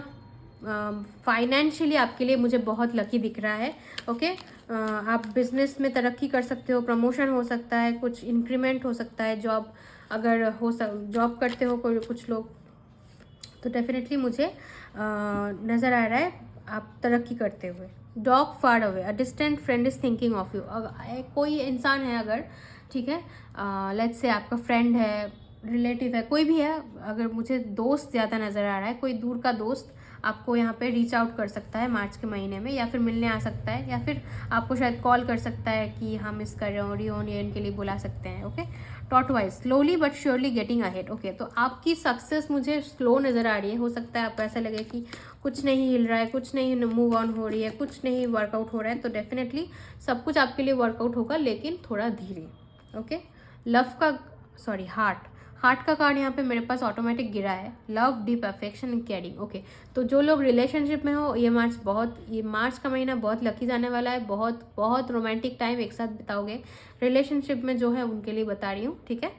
फाइनेंशियली आपके लिए मुझे बहुत लकी दिख रहा है। ओके, आप बिजनेस में तरक्की कर सकते हो, प्रमोशन हो सकता है, कुछ इंक्रीमेंट हो सकता है, जॉब अगर जॉब करते हो कोई कुछ लोग, तो डेफिनेटली मुझे नज़र आ रहा है आप तरक्की करते हुए। Dog far away, a distant friend is thinking of you. कोई इंसान है अगर, ठीक है, लेट्स से आपका फ्रेंड है, रिलेटिव है, कोई भी है, अगर मुझे दोस्त ज़्यादा नज़र आ रहा है, कोई दूर का दोस्त आपको यहाँ पे रीच आउट कर सकता है मार्च के महीने में, या फिर मिलने आ सकता है, या फिर आपको शायद कॉल कर सकता है कि हम मिस कर रहे हो, रियूनियन के लिए बुला सकते हैं। Okay, tortoise, slowly but surely getting ahead. Okay, तो आपकी सक्सेस मुझे स्लो नज़र आ रही है। हो सकता है आपको ऐसा लगे कि कुछ नहीं हिल रहा है, कुछ नहीं मूव ऑन हो रही है, कुछ नहीं वर्कआउट हो रहा है, तो डेफिनेटली सब कुछ आपके लिए वर्कआउट होगा, लेकिन थोड़ा धीरे। ओके, लव का सॉरी हार्ट का कार्ड यहाँ पे मेरे पास ऑटोमेटिक गिरा है। Love, deep affection and caring. Okay, तो जो लोग रिलेशनशिप में हो, ये मार्च का महीना बहुत लकी जाने वाला है। बहुत बहुत रोमांटिक टाइम एक साथ बिताओगे रिलेशनशिप में जो है उनके लिए बता रही हूँ, ठीक है।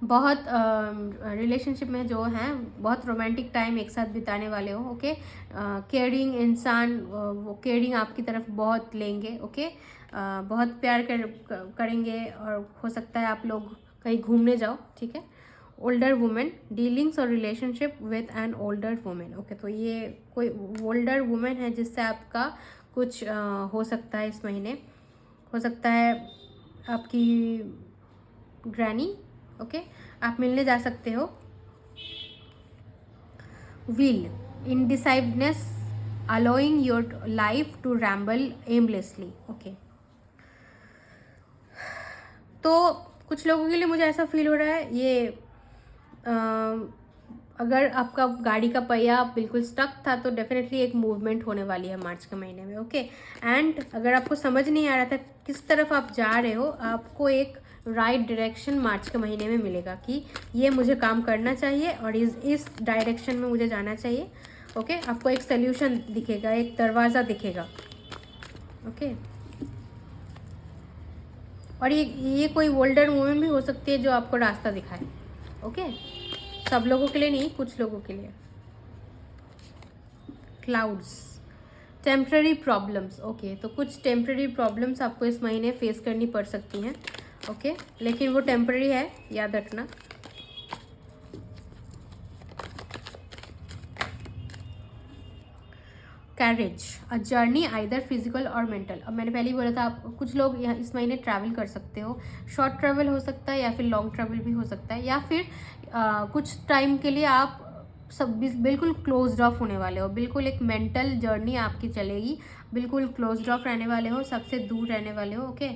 बहुत रिलेशनशिप में जो हैं बहुत रोमांटिक टाइम एक साथ बिताने वाले हो। ओके, केयरिंग इंसान, वो केयरिंग आपकी तरफ बहुत लेंगे। ओके, बहुत प्यार करेंगे और हो सकता है आप लोग कहीं घूमने जाओ, ठीक है। ओल्डर वुमेन, डीलिंग्स और relationship with an older women. Okay, तो ये कोई ओल्डर वुमेन है जिससे आपका कुछ हो सकता है इस महीने। हो सकता है आपकी ग्रैनी। ओके, आप मिलने जा सकते हो। Wheel, indecisiveness, allowing your life to ramble aimlessly. Okay, तो कुछ लोगों के लिए मुझे ऐसा फील हो रहा है ये अगर आपका गाड़ी का पहिया बिल्कुल स्टक था तो डेफिनेटली एक मूवमेंट होने वाली है मार्च के महीने में। ओके, एंड अगर आपको समझ नहीं आ रहा था किस तरफ आप जा रहे हो, आपको एक राइट डायरेक्शन मार्च के महीने में मिलेगा कि ये मुझे काम करना चाहिए और इस डायरेक्शन में मुझे जाना चाहिए। ओके, आपको एक सोल्यूशन दिखेगा, एक दरवाज़ा दिखेगा। ओके, और ये कोई ओल्डर वुमन भी हो सकती है जो आपको रास्ता दिखाए। ओके, सब लोगों के लिए नहीं, कुछ लोगों के लिए। Clouds, temporary problems. ओके, तो कुछ टेम्पररी प्रॉब्लम्स आपको इस महीने फेस करनी पड़ सकती हैं। ओके, लेकिन वो टेम्पररी है, याद रखना। Carriage, a journey either physical और मेंटल। अब मैंने पहले ही बोला था आप कुछ लोग यहाँ इस महीने ट्रैवल कर सकते हो। शॉर्ट ट्रैवल हो सकता है या फिर लॉन्ग ट्रैवल भी हो सकता है, या फिर कुछ टाइम के लिए आप सब बिल्कुल क्लोज्ड ऑफ होने वाले हो। बिल्कुल एक मेंटल जर्नी आपकी चलेगी, बिल्कुल क्लोज्ड ऑफ रहने वाले हो, सबसे दूर रहने वाले हो। ओके,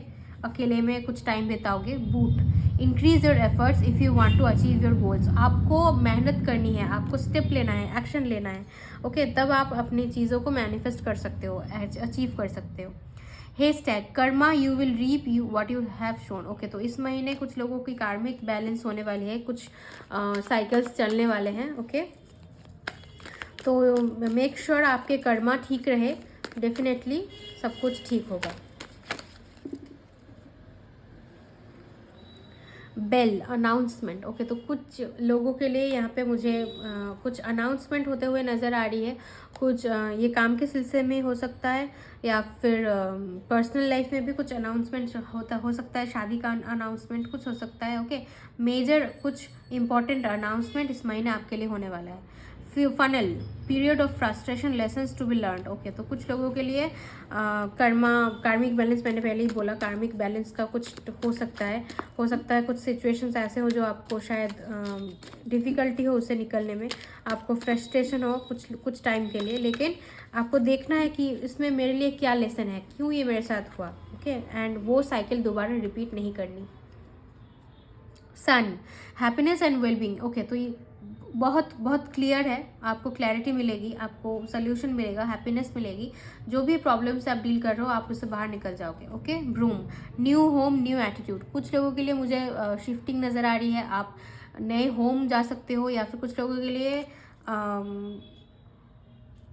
अकेले में कुछ टाइम बिताओगे। Boot, increase your efforts if you want to achieve your goals. आपको मेहनत करनी है, आपको स्टेप लेना है, एक्शन लेना है। ओके, तब आप अपनी चीज़ों को मैनिफेस्ट कर सकते हो, अचीव कर सकते हो। Hashtag karma, you will reap you what you have shown. Okay, तो इस महीने कुछ लोगों की कार्मिक बैलेंस होने वाली है, कुछ साइकिल्स चलने वाले हैं। ओके, तो मेक श्योर आपके कर्मा ठीक रहे, डेफिनेटली सब कुछ ठीक होगा। Bell, announcement. ओके, तो कुछ लोगों के लिए यहाँ पे मुझे कुछ अनाउंसमेंट होते हुए नज़र आ रही है। कुछ ये काम के सिलसिले में हो सकता है या फिर पर्सनल लाइफ में भी कुछ अनाउंसमेंट हो सकता है। शादी का अनाउंसमेंट कुछ हो सकता है। ओके, मेजर कुछ इंपॉर्टेंट अनाउंसमेंट इस महीने आपके लिए होने वाला है। Funnel, period of frustration, lessons to be learned. Okay, तो कुछ लोगों के लिए कार्मिक बैलेंस, मैंने पहले ही बोला कार्मिक बैलेंस का कुछ हो सकता है। कुछ सिचुएशंस ऐसे हो जो आपको शायद डिफ़िकल्टी हो उससे निकलने में, आपको फ्रस्ट्रेशन हो कुछ टाइम के लिए, लेकिन आपको देखना है कि इसमें मेरे लिए क्या लेसन है, क्यों ये मेरे साथ हुआ। ओके, एंड वो साइकिल दोबारा रिपीट नहीं करनी। सन, हैप्पीनेस एंड वेलबींग। ओके, तो ये बहुत बहुत क्लियर है, आपको क्लैरिटी मिलेगी, आपको सोल्यूशन मिलेगा, हैप्पीनेस मिलेगी। जो भी प्रॉब्लम से आप डील कर रहे हो आप उससे बाहर निकल जाओगे। Okay, broom, new home, new attitude. कुछ लोगों के लिए मुझे शिफ्टिंग नज़र आ रही है, आप नए होम जा सकते हो, या फिर कुछ लोगों के लिए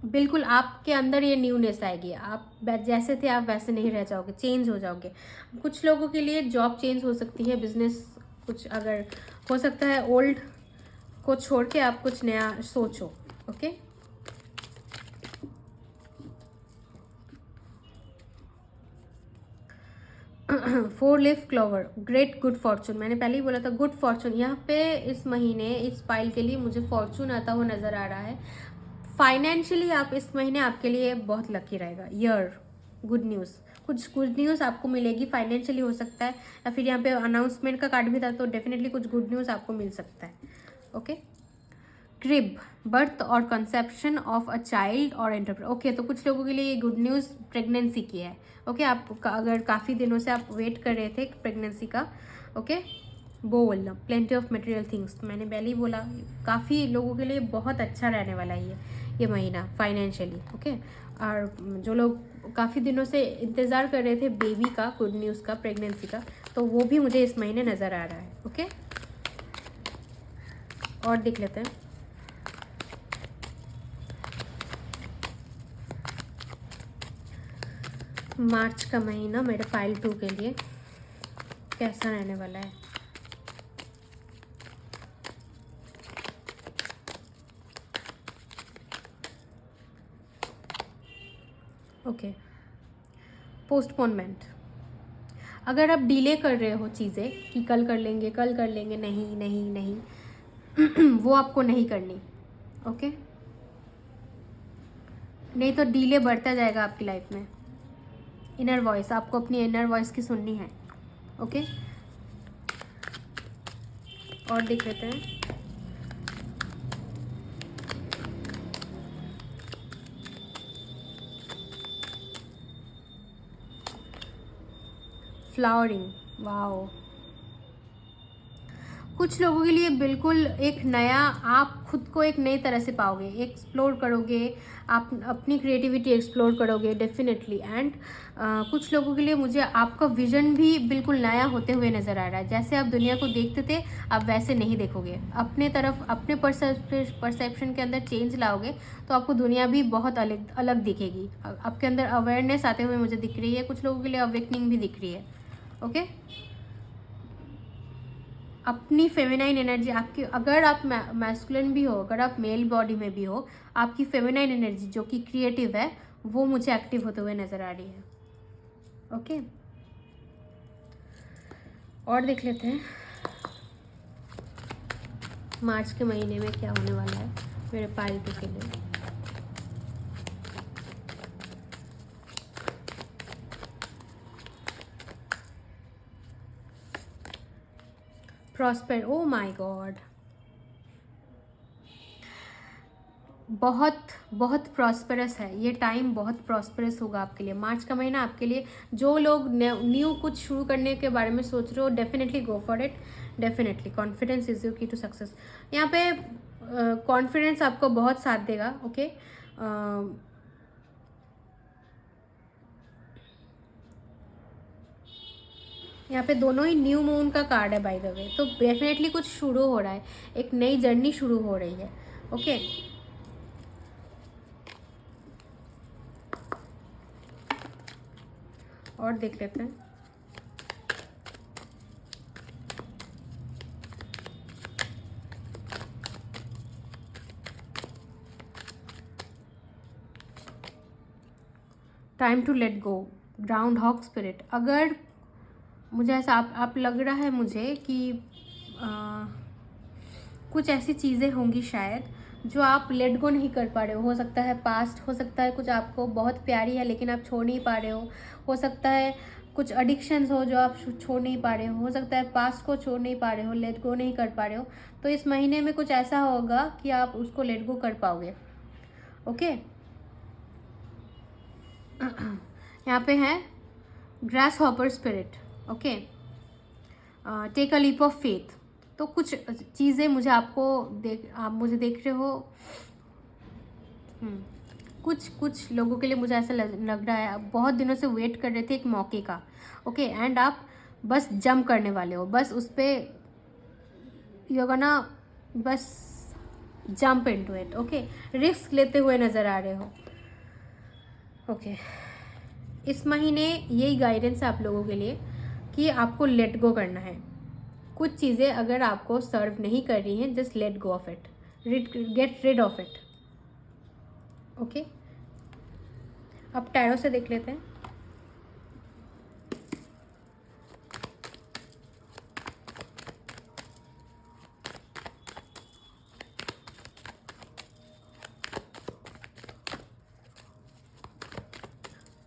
बिल्कुल आपके अंदर ये न्यूनेस आएगी, आप जैसे थे आप वैसे नहीं रह जाओगे, चेंज हो जाओगे। कुछ लोगों के लिए जॉब चेंज हो सकती है, बिजनेस कुछ अगर हो सकता है, ओल्ड को छोड़ के आप कुछ नया सोचो। Okay, four leaf clover, great good Fortune. मैंने पहले ही बोला था गुड फॉर्चून। यहाँ पे इस महीने इस पाइल के लिए मुझे फॉर्चून आता हुआ नज़र आ रहा है। फाइनेंशियली आप इस महीने आपके लिए बहुत लकी रहेगा। ईयर, गुड न्यूज़, कुछ गुड न्यूज़ आपको मिलेगी। फाइनेंशियली हो सकता है, या फिर यहाँ पे अनाउंसमेंट का कार्ड भी था, तो डेफिनेटली कुछ गुड न्यूज़ आपको मिल सकता है। ओके, क्रिब, बर्थ और कंसेप्शन ऑफ अ चाइल्ड और एंटरप्रेन्योर। ओके, तो कुछ लोगों के लिए ये गुड न्यूज़ प्रेगनेंसी की है। ओके, आप अगर काफ़ी दिनों से आप वेट कर रहे थे प्रेगनेंसी का। ओके, बोल, प्लेंटी ऑफ मटेरियल थिंग्स, तो मैंने पहले ही बोला काफ़ी लोगों के लिए बहुत अच्छा रहने वाला है ये महीना फाइनेंशियली। ओके, और जो लोग काफ़ी दिनों से इंतज़ार कर रहे थे बेबी का, गुड न्यूज़ का, प्रेगनेंसी का, तो वो भी मुझे इस महीने नज़र आ रहा है। ओके, और देख लेते हैं। मार्च का महीना मेरे पाइल 2 के लिए कैसा रहने वाला है। Okay, postponement. अगर आप डिले कर रहे हो चीज़ें कि कल कर लेंगे, कल कर लेंगे, नहीं नहीं नहीं वो आपको नहीं करनी। ओके, नहीं तो डिले बढ़ता जाएगा आपकी लाइफ में। इनर वॉइस, आपको अपनी इनर वॉइस की सुननी है। ओके, और देख लेते हैं। Flowering, wow. कुछ लोगों के लिए बिल्कुल एक नया, आप खुद को एक नई तरह से पाओगे, एक्सप्लोर करोगे, आप अपनी क्रिएटिविटी एक्सप्लोर करोगे डेफिनेटली। एंड कुछ लोगों के लिए मुझे आपका विजन भी बिल्कुल नया होते हुए नज़र आ रहा है। जैसे आप दुनिया को देखते थे, आप वैसे नहीं देखोगे। अपने तरफ, अपने परसेप्शन के अंदर चेंज लाओगे तो आपको दुनिया भी बहुत अलग अलग दिखेगी। आपके अंदर अवेयरनेस आते हुए मुझे दिख रही है। कुछ लोगों के लिए अवेकनिंग भी दिख रही है। ओके, अपनी फेमिनाइन एनर्जी आपकी, अगर आप मैस्कुलिन भी हो, अगर आप मेल बॉडी में भी हो, आपकी फेमिनाइन एनर्जी जो कि क्रिएटिव है, वो मुझे एक्टिव होते हुए नज़र आ रही है। ओके, और देख लेते हैं मार्च के महीने में क्या होने वाला है मेरे पाइल 2 के लिए। प्रॉस्पर, ओ माय गॉड, बहुत बहुत प्रॉस्परस है ये टाइम, बहुत प्रॉस्परस होगा आपके लिए। मार्च का महीना आपके लिए, जो लोग न्यू कुछ शुरू करने के बारे में सोच रहे हो, definitely go for it. Definitely confidence is your की टू सक्सेस। यहाँ पे कॉन्फिडेंस आपको बहुत साथ देगा। ओके, यहाँ पे दोनों ही न्यू मून का कार्ड है बाय द वे, तो डेफिनेटली कुछ शुरू हो रहा है, एक नई जर्नी शुरू हो रही है। ओके, और देख लेते हैं। Time to let go, ground hawk spirit. अगर मुझे ऐसा आप लग रहा है मुझे कि कुछ ऐसी चीज़ें होंगी शायद जो आप लेट गो नहीं कर पा रहे हो सकता है पास्ट, हो सकता है कुछ आपको बहुत प्यारी है लेकिन आप छोड़ नहीं पा रहे हो सकता है कुछ एडिक्शंस हो जो आप छोड़ नहीं पा रहे हो सकता है पास्ट को छोड़ नहीं पा रहे हो, लेट गो नहीं कर पा रहे हो। तो इस महीने में कुछ ऐसा होगा कि आप उसको लेट गो कर पाओगे। ओके, यहाँ पे है grasshopper spirit. Okay, take a leap of faith. तो कुछ चीज़ें मुझे आप मुझे देख रहे हो। कुछ लोगों के लिए मुझे ऐसा लग रहा है बहुत दिनों से वेट कर रहे थे एक मौके का। ओके, एंड आप बस जंप करने वाले हो, बस उस पर यू गोना बस jump into it. Okay, risk लेते हुए नज़र आ रहे हो। ओके, इस महीने यही गाइडेंस है आप लोगों के लिए कि आपको लेट गो करना है। कुछ चीज़ें अगर आपको सर्व नहीं कर रही हैं, just let go of it, get rid of it. Okay, अब टैरो से देख लेते हैं।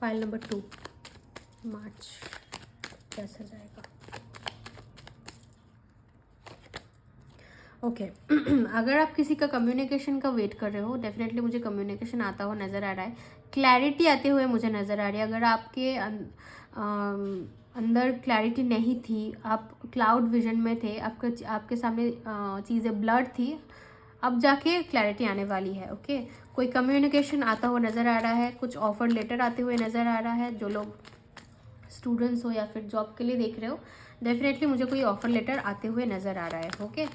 फाइल नंबर 2, मार्च कैसा जाएगा। ओके, अगर आप किसी का कम्युनिकेशन का वेट कर रहे हो, डेफिनेटली मुझे कम्युनिकेशन आता हुआ नज़र आ रहा है, क्लैरिटी आते हुए मुझे नज़र आ रही है। अगर आपके अंदर क्लैरिटी नहीं थी, आप क्लाउड विजन में थे, आपके सामने चीज़ें ब्लर थी, अब जाके क्लैरिटी आने वाली है। ओके, कोई कम्युनिकेशन आता हुआ नज़र आ रहा है, कुछ ऑफर लेटर आते हुए नज़र आ रहा है। जो लोग स्टूडेंट्स हो या फिर जॉब के लिए देख रहे हो, डेफिनेटली मुझे कोई ऑफर लेटर आते हुए नज़र आ रहा है। ओके,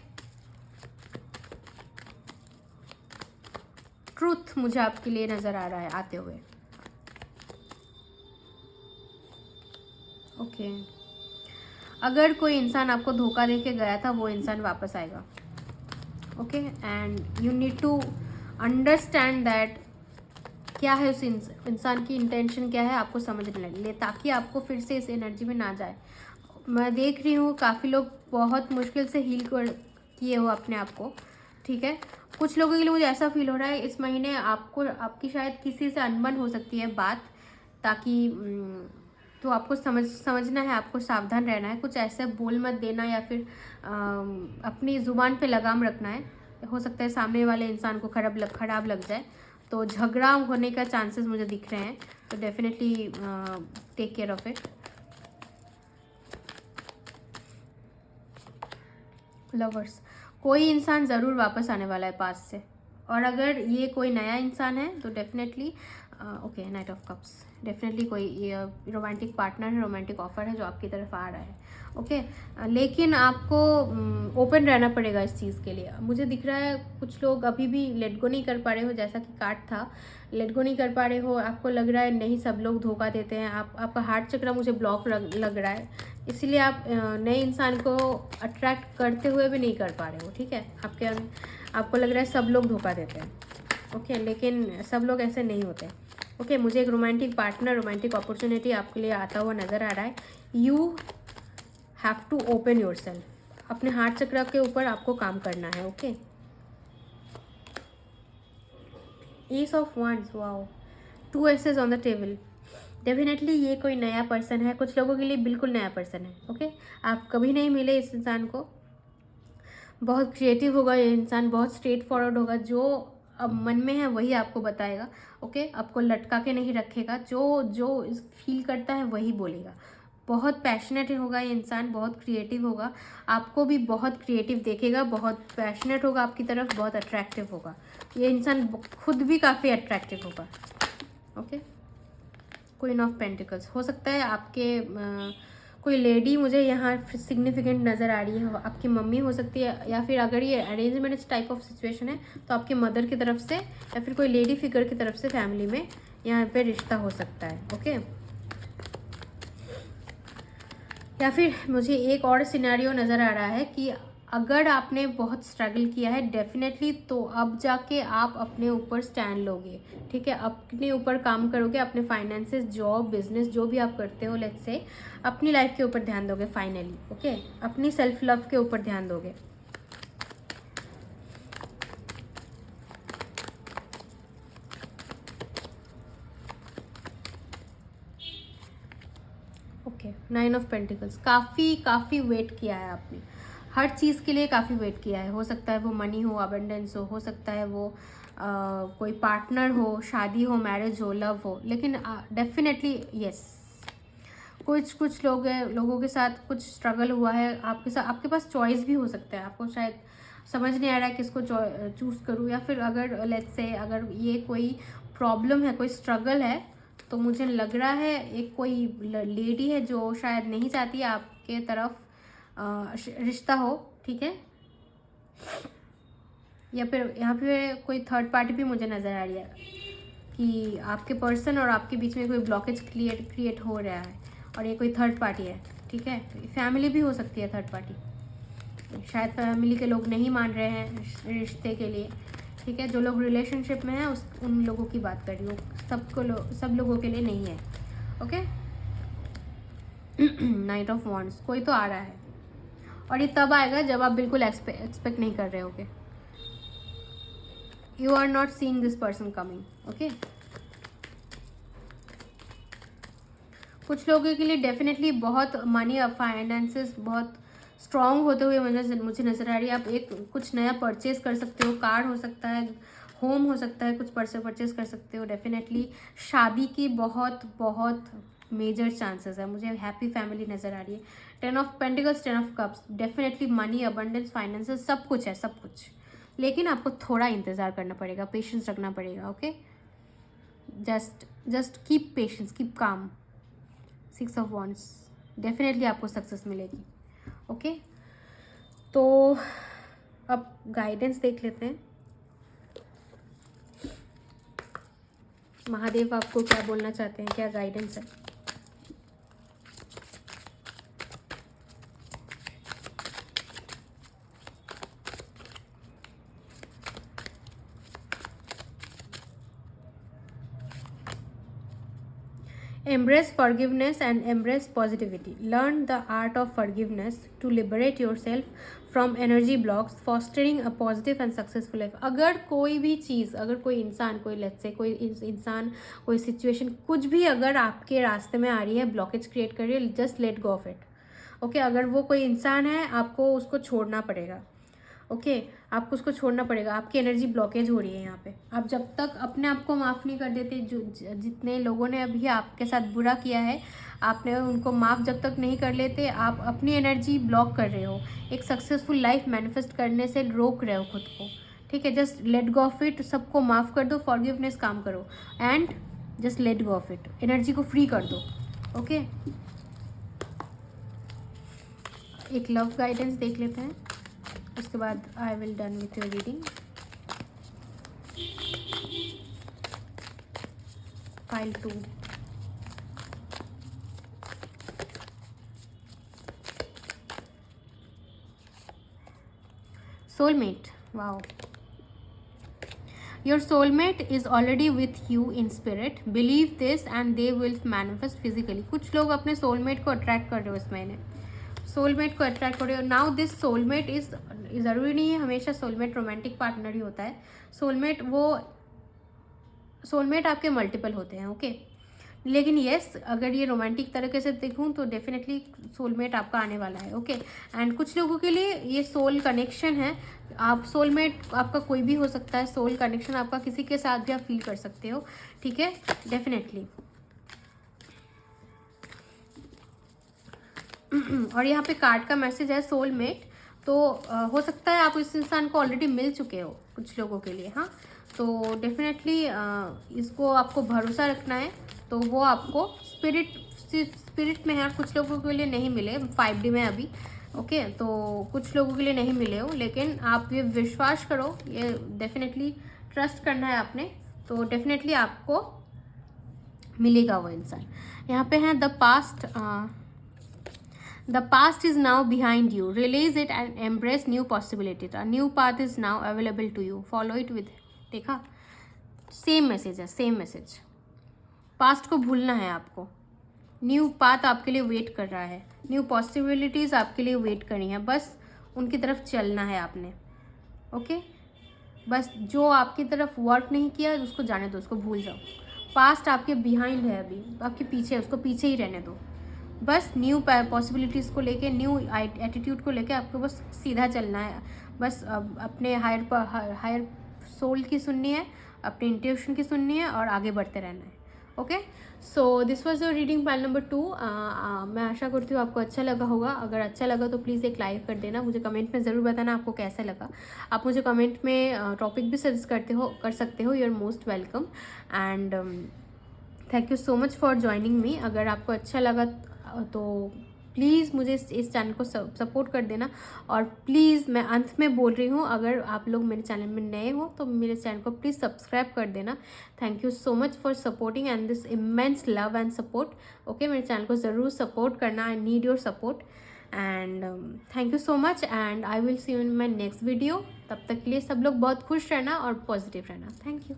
ट्रूथ मुझे आपके लिए नज़र आ रहा है आते हुए। ओके, अगर कोई इंसान आपको धोखा दे के गया था, वो इंसान वापस आएगा। Okay, and you need to understand that क्या है उस इंसान की इंटेंशन क्या है, आपको समझने लगे, ताकि आपको फिर से इस एनर्जी में ना जाए। मैं देख रही हूँ काफ़ी लोग बहुत मुश्किल से हील किए हो अपने आप को, ठीक है। कुछ लोगों के लिए मुझे ऐसा फील हो रहा है इस महीने आपको, आपकी शायद किसी से अनबन हो सकती है बात, ताकि तो आपको समझना है, आपको सावधान रहना है। कुछ ऐसे बोल मत देना या फिर अपनी ज़ुबान पे लगाम रखना है। हो सकता है सामने वाले इंसान को खराब लग जाए, तो झगड़ा होने का चांसेस मुझे दिख रहे हैं। तो definitely take care of it. Lovers, कोई इंसान ज़रूर वापस आने वाला है पास से, और अगर ये कोई नया इंसान है तो definitely okay, night of cups, definitely कोई रोमांटिक पार्टनर है, रोमांटिक ऑफर है जो आपकी तरफ आ रहा है। ओके, लेकिन आपको ओपन रहना पड़ेगा इस चीज़ के लिए। मुझे दिख रहा है कुछ लोग अभी भी लेट गो नहीं कर पा रहे हो, जैसा कि कार्ड था, लेट गो नहीं कर पा रहे हो। आपको लग रहा है नहीं, सब लोग धोखा देते हैं, आपका हार्ट चक्र मुझे ब्लॉक लग रहा है, इसलिए आप नए इंसान को अट्रैक्ट करते हुए भी नहीं कर पा रहे हो, ठीक है। आपको लग रहा है सब लोग धोखा देते हैं, ओके, लेकिन सब लोग ऐसे नहीं होते। ओके, मुझे एक रोमांटिक पार्टनर, रोमांटिक अपॉर्चुनिटी आपके लिए आता हुआ नज़र आ रहा है। You have to open yourself, अपने हार्ट चक्र के ऊपर आपको काम करना है। Okay, ace of wands, wow, 2 aces on the table. Definitely ये कोई नया पर्सन है, कुछ लोगों के लिए बिल्कुल नया पर्सन है। ओके, आप कभी नहीं मिले इस इंसान को। बहुत क्रिएटिव होगा ये इंसान, बहुत स्ट्रेट फॉरवर्ड होगा, जो अब मन में है वही आपको बताएगा। ओके, आपको लटका के नहीं रखेगा, जो फील करता है वही बोलेगा। बहुत पैशनेट होगा ये इंसान, बहुत क्रिएटिव होगा, आपको भी बहुत क्रिएटिव देखेगा, बहुत पैशनेट होगा आपकी तरफ, बहुत अट्रैक्टिव होगा ये इंसान, खुद भी काफ़ी अट्रैक्टिव होगा। ओके, क्वीन ऑफ पेंटिकल्स, हो सकता है आपके कोई लेडी मुझे यहाँ सिग्निफिकेंट नज़र आ रही है, आपकी मम्मी हो सकती है, या फिर अगर ये अरेंजमेंट टाइप ऑफ सिचुएशन है तो आपके मदर की तरफ से या फिर कोई लेडी फिगर की तरफ से फैमिली में यहाँ पे रिश्ता हो सकता है। ओके, या फिर मुझे एक और सिनेरियो नज़र आ रहा है कि अगर आपने बहुत स्ट्रगल किया है डेफिनेटली, तो अब जाके आप अपने ऊपर स्टैंड लोगे, ठीक है, अपने ऊपर काम करोगे, अपने फाइनेंसेस, जॉब, बिजनेस, जो भी आप करते हो, लेट्स से अपनी लाइफ के ऊपर ध्यान दोगे फाइनली। ओके, अपनी सेल्फ लव के ऊपर ध्यान दोगे। ओके, 9 ऑफ पेंटिकल्स, काफ़ी वेट किया है आपने, हर चीज़ के लिए काफ़ी वेट किया है। हो सकता है वो मनी हो, अबंडेंस हो सकता है वो कोई पार्टनर हो, शादी हो, मैरिज हो, लव हो, लेकिन डेफिनेटली यस, कुछ लोगों के साथ कुछ स्ट्रगल हुआ है आपके साथ। आपके पास चॉइस भी हो सकता है, आपको शायद समझ नहीं आ रहा है किसको चूज़ करूँ, या फिर अगर लेट्स से अगर ये कोई प्रॉब्लम है, कोई स्ट्रगल है, तो मुझे लग रहा है एक कोई लेडी है जो शायद नहीं चाहती आपके तरफ रिश्ता हो, ठीक है, या फिर यहाँ पे कोई थर्ड पार्टी भी मुझे नज़र आ रही है कि आपके पर्सन और आपके बीच में कोई ब्लॉकेज क्रिएट हो रहा है, और ये कोई थर्ड पार्टी है, ठीक है। फैमिली भी हो सकती है थर्ड पार्टी, शायद फैमिली के लोग नहीं मान रहे हैं रिश्ते के लिए, ठीक है। जो लोग रिलेशनशिप में हैं उन लोगों की बात कर रही हूँ, सब लोगों के लिए नहीं है। ओके, नाइट ऑफ वॉन्ड्स, कोई तो आ रहा है, और ये तब आएगा जब आप बिल्कुल एक्सपेक्ट नहीं कर रहे होगे। You are not seeing this person coming. Okay, कुछ लोगों के लिए डेफिनेटली बहुत मनी और फाइनेंसेस बहुत स्ट्रॉन्ग होते हुए मुझे नज़र आ रही है। आप कुछ नया परचेज कर सकते हो, कार हो सकता है, होम हो सकता है, कुछ परचेज कर सकते हो। डेफिनेटली शादी की बहुत मेजर चांसेस है, मुझे हैप्पी फैमिली नज़र आ रही है। 10 of pentacles, 10 of cups, definitely money, abundance, finances, सब कुछ है, सब कुछ। लेकिन आपको थोड़ा इंतज़ार करना पड़ेगा, पेशेंस रखना पड़ेगा। Okay, just keep patience, keep calm. 6 of wands, definitely आपको सक्सेस मिलेगी। ओके, तो अब गाइडेंस देख लेते हैं, महादेव आपको क्या बोलना चाहते हैं, क्या गाइडेंस है। Embrace forgiveness and embrace positivity. Learn the art of forgiveness to liberate yourself from energy blocks, fostering a positive and successful life. अगर कोई भी चीज़, अगर कोई इंसान, कोई लेट्स से कोई इंसान, कोई सिचुएशन, कुछ भी अगर आपके रास्ते में आ रही है, ब्लॉकेज क्रिएट कर रही है, just let go of it. Okay, अगर वो कोई इंसान है, आपको उसको छोड़ना पड़ेगा। ओके, आपको उसको छोड़ना पड़ेगा। आपकी एनर्जी ब्लॉकेज हो रही है यहाँ पे। आप जब तक अपने आप को माफ़ नहीं कर देते, जो जितने लोगों ने अभी आपके साथ बुरा किया है, आपने उनको माफ़ जब तक नहीं कर लेते, आप अपनी एनर्जी ब्लॉक कर रहे हो, एक सक्सेसफुल लाइफ मैनिफेस्ट करने से रोक रहे हो खुद को। ठीक है, just let go of it, सबको माफ़ कर दो, फॉरगिवनेस काम करो and just let go of it, energy को फ्री कर दो। ओके, एक लव गाइडेंस देख लेते हैं, उसके बाद I will done with your reading. File 2, soulmate. Wow, your soulmate is already with you in spirit. Believe this and they will manifest physically. कुछ लोग अपने soulmate को अट्रैक्ट कर रहे हो इस महीने, सोलमेट को अट्रैक्ट कर रहे हो। नाउ दिस सोलमेट इज, ज़रूरी नहीं है हमेशा सोलमेट रोमांटिक पार्टनर ही होता है। सोलमेट आपके मल्टीपल होते हैं। ओके, लेकिन येस, अगर ये रोमांटिक तरीके से देखूँ तो डेफिनेटली सोलमेट आपका आने वाला है। ओके, एंड कुछ लोगों के लिए ये सोल कनेक्शन है। आप सोलमेट आपका कोई भी हो सकता है, सोल कनेक्शन आपका किसी के साथ भी आप फील कर सकते हो। ठीक है, डेफिनेटली। और यहाँ पे कार्ड का मैसेज है सोलमेट, तो हो सकता है आप इस इंसान को ऑलरेडी मिल चुके हो कुछ लोगों के लिए। हाँ, तो डेफिनेटली इसको आपको भरोसा रखना है, तो वो आपको स्पिरिट में है। कुछ लोगों के लिए नहीं मिले 5D में अभी। ओके, तो कुछ लोगों के लिए नहीं मिले हो, लेकिन आप ये विश्वास करो, ये डेफिनेटली ट्रस्ट करना है आपने, तो डेफिनेटली आपको मिलेगा वो इंसान। यहाँ पे है The past is now behind you. Release it and embrace new possibilities. A new path is now available to you. Follow it with. देखा, सेम मैसेज है, सेम मैसेज। पास्ट को भूलना है आपको, न्यू पाथ आपके लिए वेट कर रहा है, न्यू पॉसिबिलिटीज़ आपके लिए वेट करनी है, बस उनकी तरफ चलना है आपने। ओके, बस जो आपकी तरफ वर्क नहीं किया उसको जाने दो, उसको भूल जाओ। पास्ट आपके बिहाइंड है, अभी आपके पीछे है, उसको पीछे ही रहने दो। बस न्यू पॉसिबिलिटीज़ को लेके, न्यू एटीट्यूड को लेके आपको बस सीधा चलना है। बस अपने हायर सोल की सुननी है, अपने इंट्यूशन की सुननी है और आगे बढ़ते रहना है। Okay, so this was your reading pile number 2। मैं आशा करती हूँ आपको अच्छा लगा होगा। अगर अच्छा लगा तो प्लीज़ एक लाइक कर देना, मुझे कमेंट में ज़रूर बताना आपको कैसा लगा। आप मुझे कमेंट में टॉपिक भी सजेस्ट कर सकते हो। You are most welcome and thank you so much for joining me. अगर आपको अच्छा लगा तो प्लीज़ मुझे इस चैनल को सपोर्ट कर देना। और प्लीज़ मैं अंत में बोल रही हूँ, अगर आप लोग मेरे चैनल में नए हो तो मेरे चैनल को प्लीज़ सब्सक्राइब कर देना। Thank you so much for supporting and this immense love and support. Okay, मेरे चैनल को ज़रूर सपोर्ट करना। I need your support and thank you so much and I will see you in my next video. तब तक के लिए सब लोग बहुत खुश रहना और पॉजिटिव रहना। Thank you.